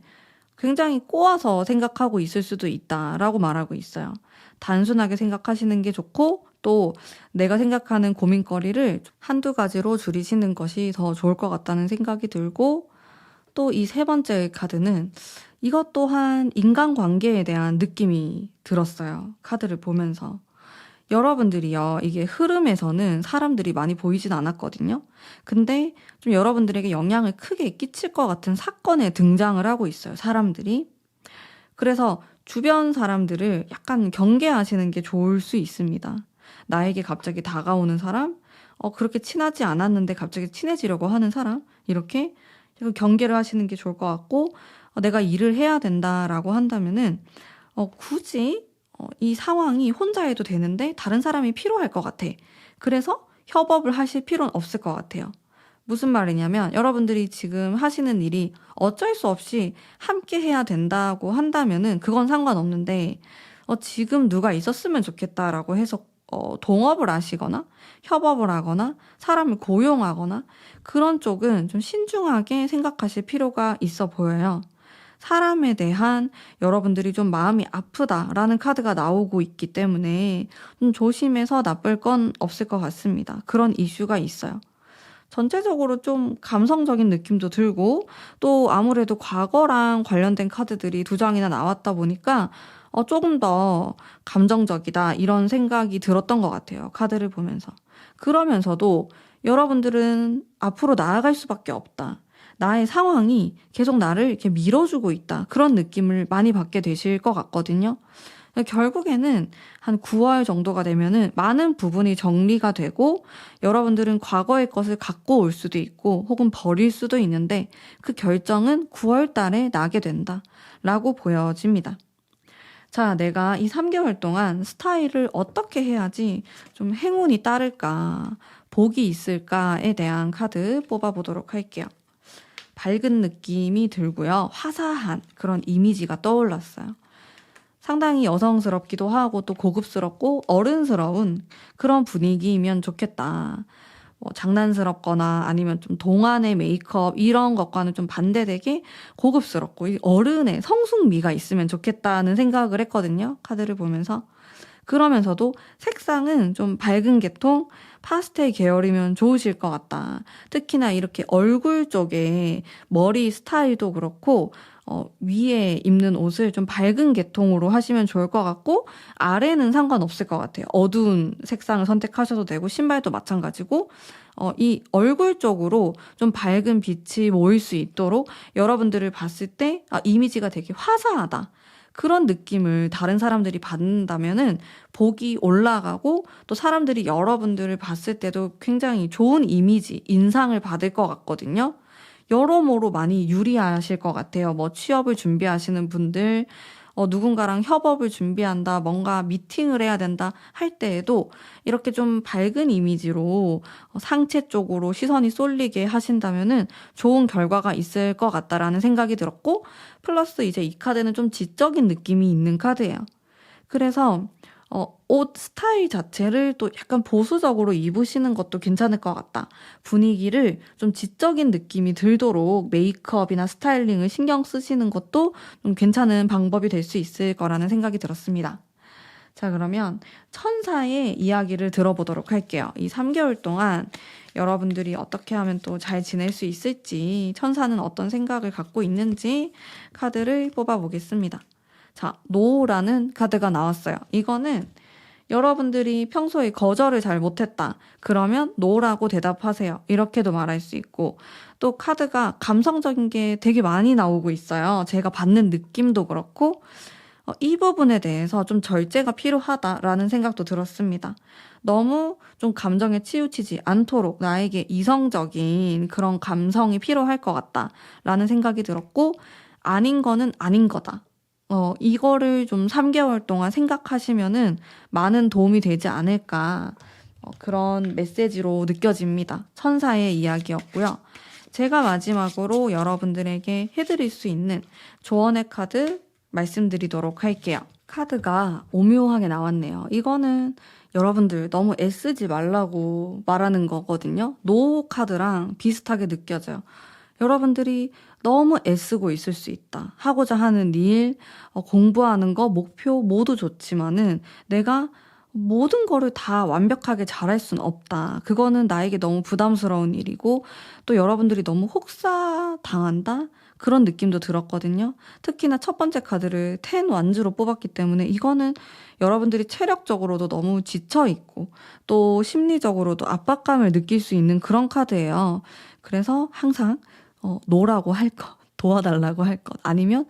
A: 굉장히 꼬아서 생각하고 있을 수도 있다라고 말하고 있어요. 단순하게 생각하시는 게 좋고 또 내가 생각하는 고민거리를 한두 가지로 줄이시는 것이 더 좋을 것 같다는 생각이 들고 또 이 세 번째 카드는 이것 또한 인간관계에 대한 느낌이 들었어요. 카드를 보면서. 여러분들이요, 이게 흐름에서는 사람들이 많이 보이진 않았거든요. 근데 좀 여러분들에게 영향을 크게 끼칠 것 같은 사건에 등장을 하고 있어요, 사람들이. 그래서 주변 사람들을 약간 경계하시는 게 좋을 수 있습니다. 나에게 갑자기 다가오는 사람, 그렇게 친하지 않았는데 갑자기 친해지려고 하는 사람, 이렇게 경계를 하시는 게 좋을 것 같고, 내가 일을 해야 된다라고 한다면은, 굳이 이 상황이 혼자 해도 되는데 다른 사람이 필요할 것 같아. 그래서 협업을 하실 필요는 없을 것 같아요. 무슨 말이냐면 여러분들이 지금 하시는 일이 어쩔 수 없이 함께 해야 된다고 한다면은 그건 상관없는데 지금 누가 있었으면 좋겠다라고 해서 동업을 하시거나 협업을 하거나 사람을 고용하거나 그런 쪽은 좀 신중하게 생각하실 필요가 있어 보여요. 사람에 대한 여러분들이 좀 마음이 아프다라는 카드가 나오고 있기 때문에 좀 조심해서 나쁠 건 없을 것 같습니다. 그런 이슈가 있어요. 전체적으로 좀 감성적인 느낌도 들고 또 아무래도 과거랑 관련된 카드들이 두 장이나 나왔다 보니까 조금 더 감정적이다 이런 생각이 들었던 것 같아요. 카드를 보면서. 그러면서도 여러분들은 앞으로 나아갈 수밖에 없다. 나의 상황이 계속 나를 이렇게 밀어주고 있다. 그런 느낌을 많이 받게 되실 것 같거든요. 결국에는 한 9월 정도가 되면은 많은 부분이 정리가 되고 여러분들은 과거의 것을 갖고 올 수도 있고 혹은 버릴 수도 있는데 그 결정은 9월 달에 나게 된다. 라고 보여집니다. 자, 내가 이 3개월 동안 스타일을 어떻게 해야지 좀 행운이 따를까, 복이 있을까에 대한 카드 뽑아보도록 할게요. 밝은 느낌이 들고요. 화사한 그런 이미지가 떠올랐어요. 상당히 여성스럽기도 하고 또 고급스럽고 어른스러운 그런 분위기이면 좋겠다. 장난스럽거나 아니면 좀 동안의 메이크업 이런 것과는 좀 반대되게 고급스럽고 이 어른의 성숙미가 있으면 좋겠다는 생각을 했거든요. 카드를 보면서. 그러면서도 색상은 좀 밝은 계통, 파스텔 계열이면 좋으실 것 같다. 특히나 이렇게 얼굴 쪽에 머리 스타일도 그렇고 위에 입는 옷을 좀 밝은 계통으로 하시면 좋을 것 같고 아래는 상관없을 것 같아요. 어두운 색상을 선택하셔도 되고 신발도 마찬가지고 이 얼굴 쪽으로 좀 밝은 빛이 모일 수 있도록 여러분들을 봤을 때 이미지가 되게 화사하다. 그런 느낌을 다른 사람들이 받는다면은 복이 올라가고 또 사람들이 여러분들을 봤을 때도 굉장히 좋은 이미지, 인상을 받을 것 같거든요. 여러모로 많이 유리하실 것 같아요. 뭐 취업을 준비하시는 분들, 누군가랑 협업을 준비한다, 뭔가 미팅을 해야 된다 할 때에도 이렇게 좀 밝은 이미지로 상체 쪽으로 시선이 쏠리게 하신다면은 좋은 결과가 있을 것 같다라는 생각이 들었고, 플러스 이제 이 카드는 좀 지적인 느낌이 있는 카드예요. 그래서 옷 스타일 자체를 또 약간 보수적으로 입으시는 것도 괜찮을 것 같다. 분위기를 좀 지적인 느낌이 들도록 메이크업이나 스타일링을 신경 쓰시는 것도 좀 괜찮은 방법이 될 수 있을 거라는 생각이 들었습니다. 자, 그러면 천사의 이야기를 들어보도록 할게요. 이 3개월 동안 여러분들이 어떻게 하면 또 잘 지낼 수 있을지, 천사는 어떤 생각을 갖고 있는지 카드를 뽑아보겠습니다. 자, 노라는 카드가 나왔어요. 이거는 여러분들이 평소에 거절을 잘 못했다. 그러면 노라고 대답하세요. 이렇게도 말할 수 있고 또 카드가 감성적인 게 되게 많이 나오고 있어요. 제가 받는 느낌도 그렇고 이 부분에 대해서 좀 절제가 필요하다라는 생각도 들었습니다. 너무 좀 감정에 치우치지 않도록 나에게 이성적인 그런 감성이 필요할 것 같다라는 생각이 들었고 아닌 거는 아닌 거다. 이거를 좀 3개월 동안 생각하시면은 많은 도움이 되지 않을까. 그런 메시지로 느껴집니다. 천사의 이야기였고요. 제가 마지막으로 여러분들에게 해드릴 수 있는 조언의 카드 말씀드리도록 할게요. 카드가 오묘하게 나왔네요. 이거는 여러분들 너무 애쓰지 말라고 말하는 거거든요. 노 카드랑 비슷하게 느껴져요. 여러분들이 너무 애쓰고 있을 수 있다. 하고자 하는 일, 공부하는 거, 목표 모두 좋지만은 내가 모든 거를 다 완벽하게 잘할 수는 없다. 그거는 나에게 너무 부담스러운 일이고 또 여러분들이 너무 혹사당한다? 그런 느낌도 들었거든요. 특히나 첫 번째 카드를 10 완주로 뽑았기 때문에 이거는 여러분들이 체력적으로도 너무 지쳐있고 또 심리적으로도 압박감을 느낄 수 있는 그런 카드예요. 그래서 항상 노라고 할 것, 도와달라고 할 것, 아니면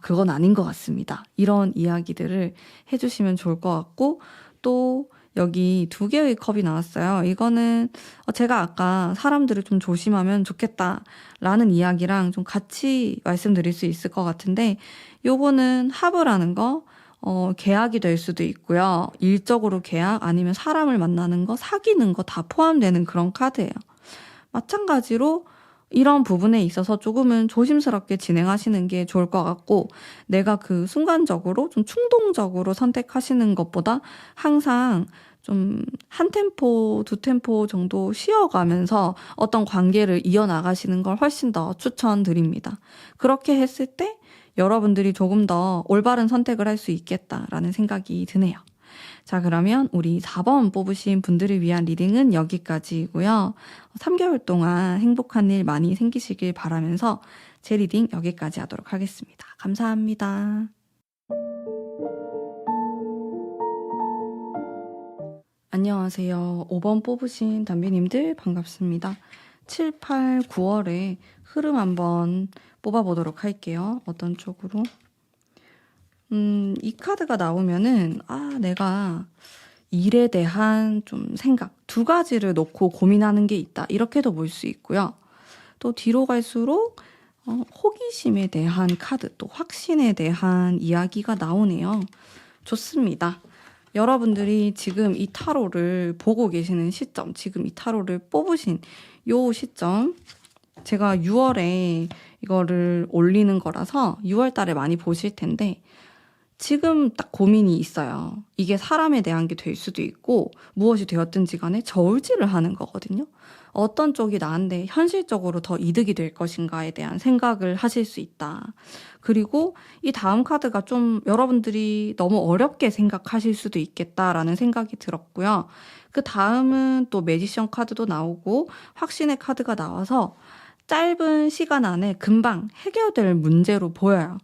A: 그건 아닌 것 같습니다. 이런 이야기들을 해주시면 좋을 것 같고 또 여기 2개의 컵이 나왔어요. 이거는 제가 아까 사람들을 좀 조심하면 좋겠다라는 이야기랑 좀 같이 말씀드릴 수 있을 것 같은데 요거는 합의라는 거, 계약이 될 수도 있고요. 일적으로 계약 아니면 사람을 만나는 거, 사귀는 거 다 포함되는 그런 카드예요. 마찬가지로 이런 부분에 있어서 조금은 조심스럽게 진행하시는 게 좋을 것 같고 내가 그 순간적으로 좀 충동적으로 선택하시는 것보다 항상 좀 한 템포, 2템포 정도 쉬어가면서 어떤 관계를 이어나가시는 걸 훨씬 더 추천드립니다. 그렇게 했을 때 여러분들이 조금 더 올바른 선택을 할 수 있겠다라는 생각이 드네요. 자, 그러면 우리 4번 뽑으신 분들을 위한 리딩은 여기까지이고요. 3개월 동안 행복한 일 많이 생기시길 바라면서 제 리딩 여기까지 하도록 하겠습니다. 감사합니다. 안녕하세요. 5번 뽑으신 담비님들 반갑습니다. 7, 8, 9월에 흐름 한번 뽑아보도록 할게요. 어떤 쪽으로? 이 카드가 나오면은 내가 일에 대한 좀 생각 2가지를 놓고 고민하는 게 있다. 이렇게도 볼 수 있고요. 또 뒤로 갈수록 호기심에 대한 카드, 또 확신에 대한 이야기가 나오네요. 좋습니다. 여러분들이 지금 이 타로를 보고 계시는 시점, 지금 이 타로를 뽑으신 요 시점, 제가 6월에 이거를 올리는 거라서 6월 달에 많이 보실 텐데 지금 딱 고민이 있어요. 이게 사람에 대한 게 될 수도 있고 무엇이 되었든지 간에 저울질을 하는 거거든요. 어떤 쪽이 나한테 현실적으로 더 이득이 될 것인가에 대한 생각을 하실 수 있다. 그리고 이 다음 카드가 좀 여러분들이 너무 어렵게 생각하실 수도 있겠다라는 생각이 들었고요. 그 다음은 또 매지션 카드도 나오고 확신의 카드가 나와서 짧은 시간 안에 금방 해결될 문제로 보여요.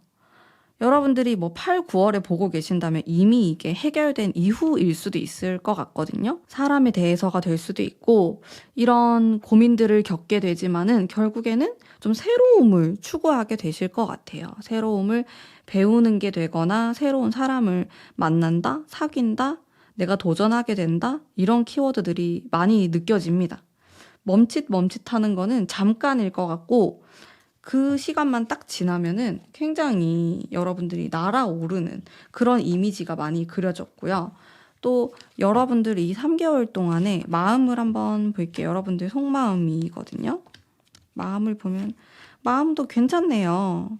A: 여러분들이 8, 9월에 보고 계신다면 이미 이게 해결된 이후일 수도 있을 것 같거든요. 사람에 대해서가 될 수도 있고 이런 고민들을 겪게 되지만은 결국에는 좀 새로움을 추구하게 되실 것 같아요. 새로움을 배우는 게 되거나 새로운 사람을 만난다, 사귄다, 내가 도전하게 된다 이런 키워드들이 많이 느껴집니다. 멈칫멈칫하는 거는 잠깐일 것 같고 그 시간만 딱 지나면은 굉장히 여러분들이 날아오르는 그런 이미지가 많이 그려졌고요. 또 여러분들이 이 3개월 동안에 마음을 한번 볼게요. 여러분들 속마음이거든요. 마음을 보면 마음도 괜찮네요.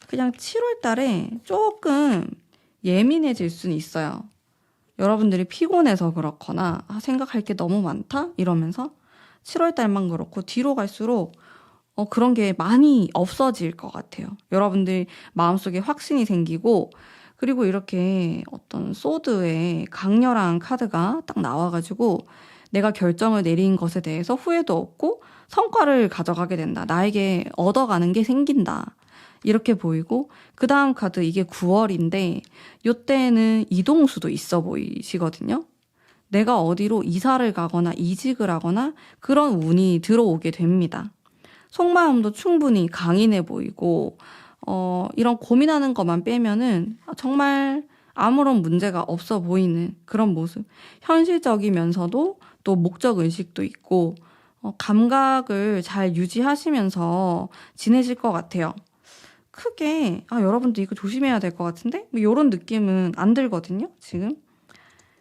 A: 그냥 7월 달에 조금 예민해질 수는 있어요. 여러분들이 피곤해서 그렇거나 생각할 게 너무 많다? 이러면서 7월 달만 그렇고 뒤로 갈수록 그런 게 많이 없어질 것 같아요. 여러분들 마음속에 확신이 생기고 그리고 이렇게 어떤 소드의 강렬한 카드가 딱 나와가지고 내가 결정을 내린 것에 대해서 후회도 없고 성과를 가져가게 된다. 나에게 얻어가는 게 생긴다. 이렇게 보이고 그 다음 카드 이게 9월인데 이때는 이동수도 있어 보이시거든요. 내가 어디로 이사를 가거나 이직을 하거나 그런 운이 들어오게 됩니다. 속마음도 충분히 강인해 보이고 이런 고민하는 것만 빼면은 정말 아무런 문제가 없어 보이는 그런 모습. 현실적이면서도 또 목적 의식도 있고 감각을 잘 유지하시면서 지내실 것 같아요. 크게 여러분도 이거 조심해야 될 것 같은데 이런 느낌은 안 들거든요 지금.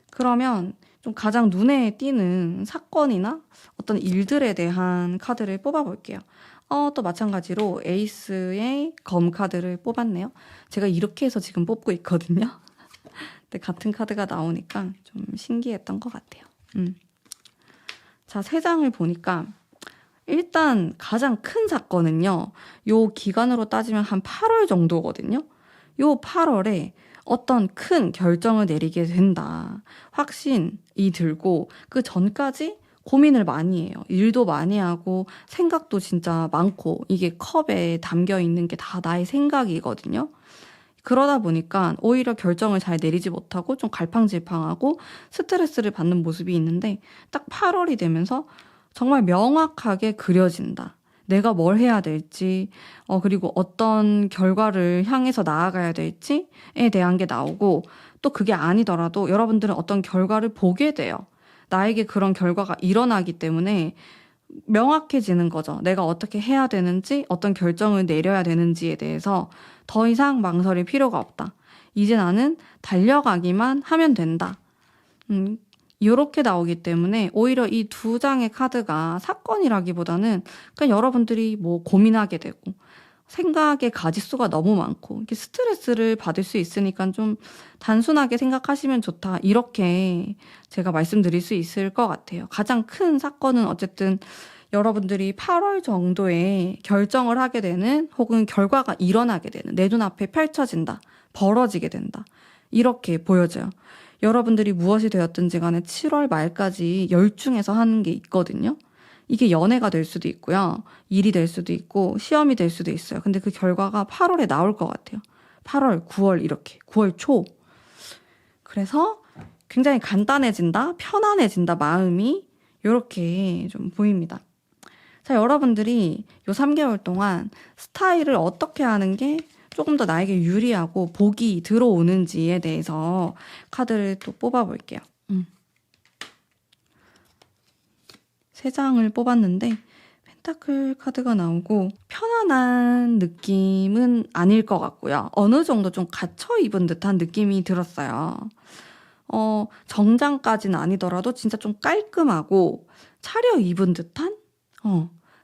A: 그러면 좀 가장 눈에 띄는 사건이나 어떤 일들에 대한 카드를 뽑아볼게요. 또 마찬가지로 에이스의 검 카드를 뽑았네요. 제가 이렇게 해서 지금 뽑고 있거든요. 근데 같은 카드가 나오니까 좀 신기했던 것 같아요. 자, 3장을 보니까 일단 가장 큰 사건은요. 요 기간으로 따지면 한 8월 정도거든요. 요 8월에 어떤 큰 결정을 내리게 된다. 확신이 들고 그 전까지 고민을 많이 해요. 일도 많이 하고 생각도 진짜 많고 이게 컵에 담겨 있는 게 다 나의 생각이거든요. 그러다 보니까 오히려 결정을 잘 내리지 못하고 좀 갈팡질팡하고 스트레스를 받는 모습이 있는데 딱 8월이 되면서 정말 명확하게 그려진다. 내가 뭘 해야 될지, 그리고 어떤 결과를 향해서 나아가야 될지에 대한 게 나오고, 또 그게 아니더라도 여러분들은 어떤 결과를 보게 돼요. 나에게 그런 결과가 일어나기 때문에 명확해지는 거죠. 내가 어떻게 해야 되는지, 어떤 결정을 내려야 되는지에 대해서 더 이상 망설일 필요가 없다. 이제 나는 달려가기만 하면 된다. 이렇게 나오기 때문에 오히려 이 두 장의 카드가 사건이라기보다는 그냥 여러분들이 뭐 고민하게 되고 생각의 가짓수가 너무 많고 이렇게 스트레스를 받을 수 있으니까 좀 단순하게 생각하시면 좋다. 이렇게 제가 말씀드릴 수 있을 것 같아요. 가장 큰 사건은 어쨌든 여러분들이 8월 정도에 결정을 하게 되는 혹은 결과가 일어나게 되는 내 눈앞에 펼쳐진다. 벌어지게 된다. 이렇게 보여져요. 여러분들이 무엇이 되었든지 간에 7월 말까지 열중해서 하는 게 있거든요. 이게 연애가 될 수도 있고요. 일이 될 수도 있고 시험이 될 수도 있어요. 근데 그 결과가 8월에 나올 것 같아요. 8월, 9월 이렇게 9월 초. 그래서 굉장히 간단해진다, 편안해진다 마음이 이렇게 좀 보입니다. 자, 여러분들이 요 3개월 동안 스타일을 어떻게 하는 게 조금 더 나에게 유리하고 복이 들어오는지에 대해서 카드를 또 뽑아볼게요. 3장을 뽑았는데 펜타클 카드가 나오고 편안한 느낌은 아닐 것 같고요. 어느 정도 좀 갇혀 입은 듯한 느낌이 들었어요. 정장까지는 아니더라도 진짜 좀 깔끔하고 차려입은 듯한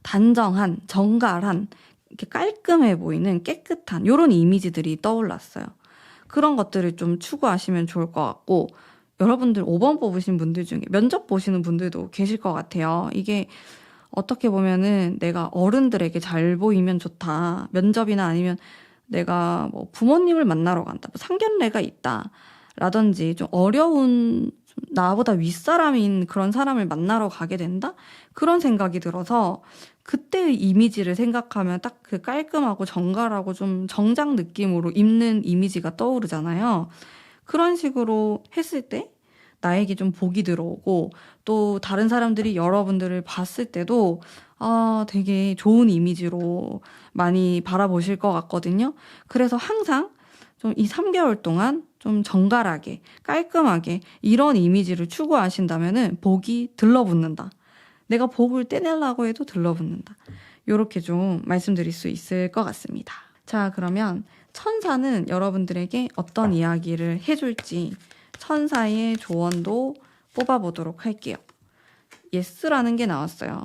A: 단정한, 정갈한, 이렇게 깔끔해 보이는 깨끗한 이런 이미지들이 떠올랐어요. 그런 것들을 좀 추구하시면 좋을 것 같고 여러분들 5번 뽑으신 분들 중에 면접 보시는 분들도 계실 것 같아요. 이게 어떻게 보면은 내가 어른들에게 잘 보이면 좋다. 면접이나 아니면 내가 뭐 부모님을 만나러 간다. 뭐 상견례가 있다. 라든지 좀 어려운 나보다 윗사람인 그런 사람을 만나러 가게 된다? 그런 생각이 들어서 그때의 이미지를 생각하면 딱 그 깔끔하고 정갈하고 좀 정장 느낌으로 입는 이미지가 떠오르잖아요. 그런 식으로 했을 때 나에게 좀 복이 들어오고 또 다른 사람들이 여러분들을 봤을 때도 되게 좋은 이미지로 많이 바라보실 것 같거든요. 그래서 항상 좀 이 3개월 동안 좀 정갈하게 깔끔하게 이런 이미지를 추구하신다면은 복이 들러붙는다. 내가 복을 떼내려고 해도 들러붙는다. 이렇게 좀 말씀드릴 수 있을 것 같습니다. 자, 그러면 천사는 여러분들에게 어떤 이야기를 해줄지 천사의 조언도 뽑아보도록 할게요. 예스라는 게 나왔어요.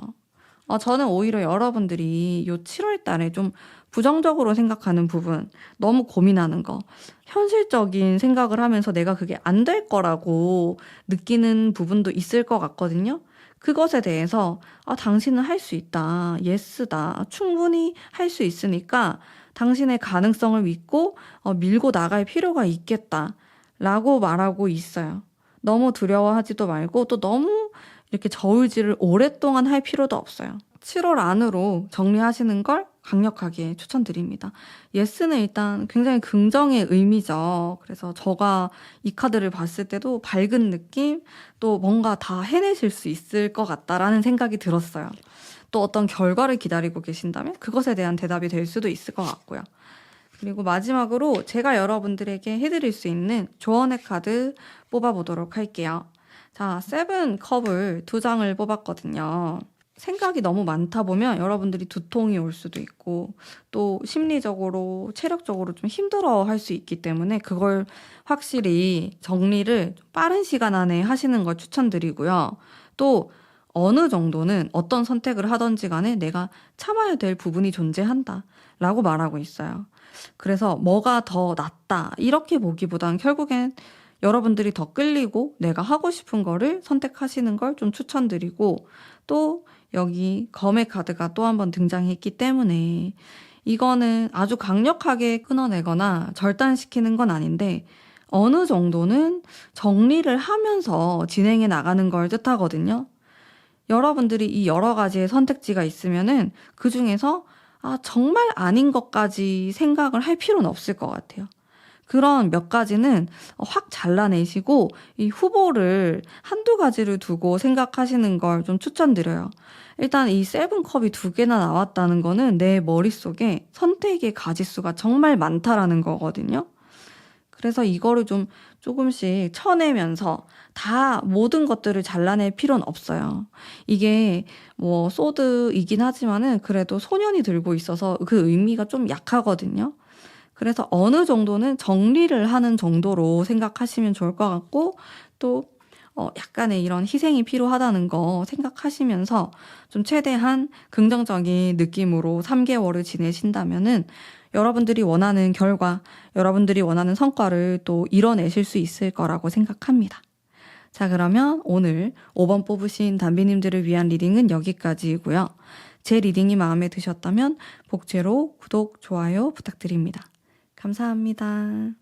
A: 저는 오히려 여러분들이 요 7월 달에 좀 부정적으로 생각하는 부분, 너무 고민하는 거, 현실적인 생각을 하면서 내가 그게 안 될 거라고 느끼는 부분도 있을 것 같거든요. 그것에 대해서 당신은 할 수 있다. 예스다. 충분히 할 수 있으니까 당신의 가능성을 믿고 밀고 나갈 필요가 있겠다. 라고 말하고 있어요. 너무 두려워하지도 말고 또 너무 이렇게 저울질을 오랫동안 할 필요도 없어요. 7월 안으로 정리하시는 걸 강력하게 추천드립니다. 예스는 일단 굉장히 긍정의 의미죠. 그래서 제가 이 카드를 봤을 때도 밝은 느낌, 또 뭔가 다 해내실 수 있을 것 같다라는 생각이 들었어요. 또 어떤 결과를 기다리고 계신다면 그것에 대한 대답이 될 수도 있을 것 같고요. 그리고 마지막으로 제가 여러분들에게 해드릴 수 있는 조언의 카드 뽑아보도록 할게요. 자, 세븐 컵을 2장을 뽑았거든요. 생각이 너무 많다 보면 여러분들이 두통이 올 수도 있고 또 심리적으로 체력적으로 좀 힘들어 할 수 있기 때문에 그걸 확실히 정리를 빠른 시간 안에 하시는 걸 추천드리고요. 또 어느 정도는 어떤 선택을 하든지 간에 내가 참아야 될 부분이 존재한다 라고 말하고 있어요. 그래서 뭐가 더 낫다 이렇게 보기보단 결국엔 여러분들이 더 끌리고 내가 하고 싶은 거를 선택하시는 걸 좀 추천드리고 또 여기 검의 카드가 또 한 번 등장했기 때문에 이거는 아주 강력하게 끊어내거나 절단시키는 건 아닌데 어느 정도는 정리를 하면서 진행해 나가는 걸 뜻하거든요. 여러분들이 이 여러 가지의 선택지가 있으면은 그 중에서 정말 아닌 것까지 생각을 할 필요는 없을 것 같아요. 그런 몇 가지는 확 잘라내시고 이 후보를 한두 가지를 두고 생각하시는 걸 좀 추천드려요. 일단 이 세븐컵이 2개나 나왔다는 거는 내 머릿속에 선택의 가지수가 정말 많다라는 거거든요. 그래서 이거를 좀 조금씩 쳐내면서 다 모든 것들을 잘라낼 필요는 없어요. 이게 뭐 소드이긴 하지만은 그래도 소년이 들고 있어서 그 의미가 좀 약하거든요. 그래서 어느 정도는 정리를 하는 정도로 생각하시면 좋을 것 같고 또 약간의 이런 희생이 필요하다는 거 생각하시면서 좀 최대한 긍정적인 느낌으로 3개월을 지내신다면은 여러분들이 원하는 결과, 여러분들이 원하는 성과를 또 이뤄내실 수 있을 거라고 생각합니다. 자, 그러면 오늘 5번 뽑으신 담비님들을 위한 리딩은 여기까지이고요. 제 리딩이 마음에 드셨다면 복제로 구독, 좋아요 부탁드립니다. 감사합니다.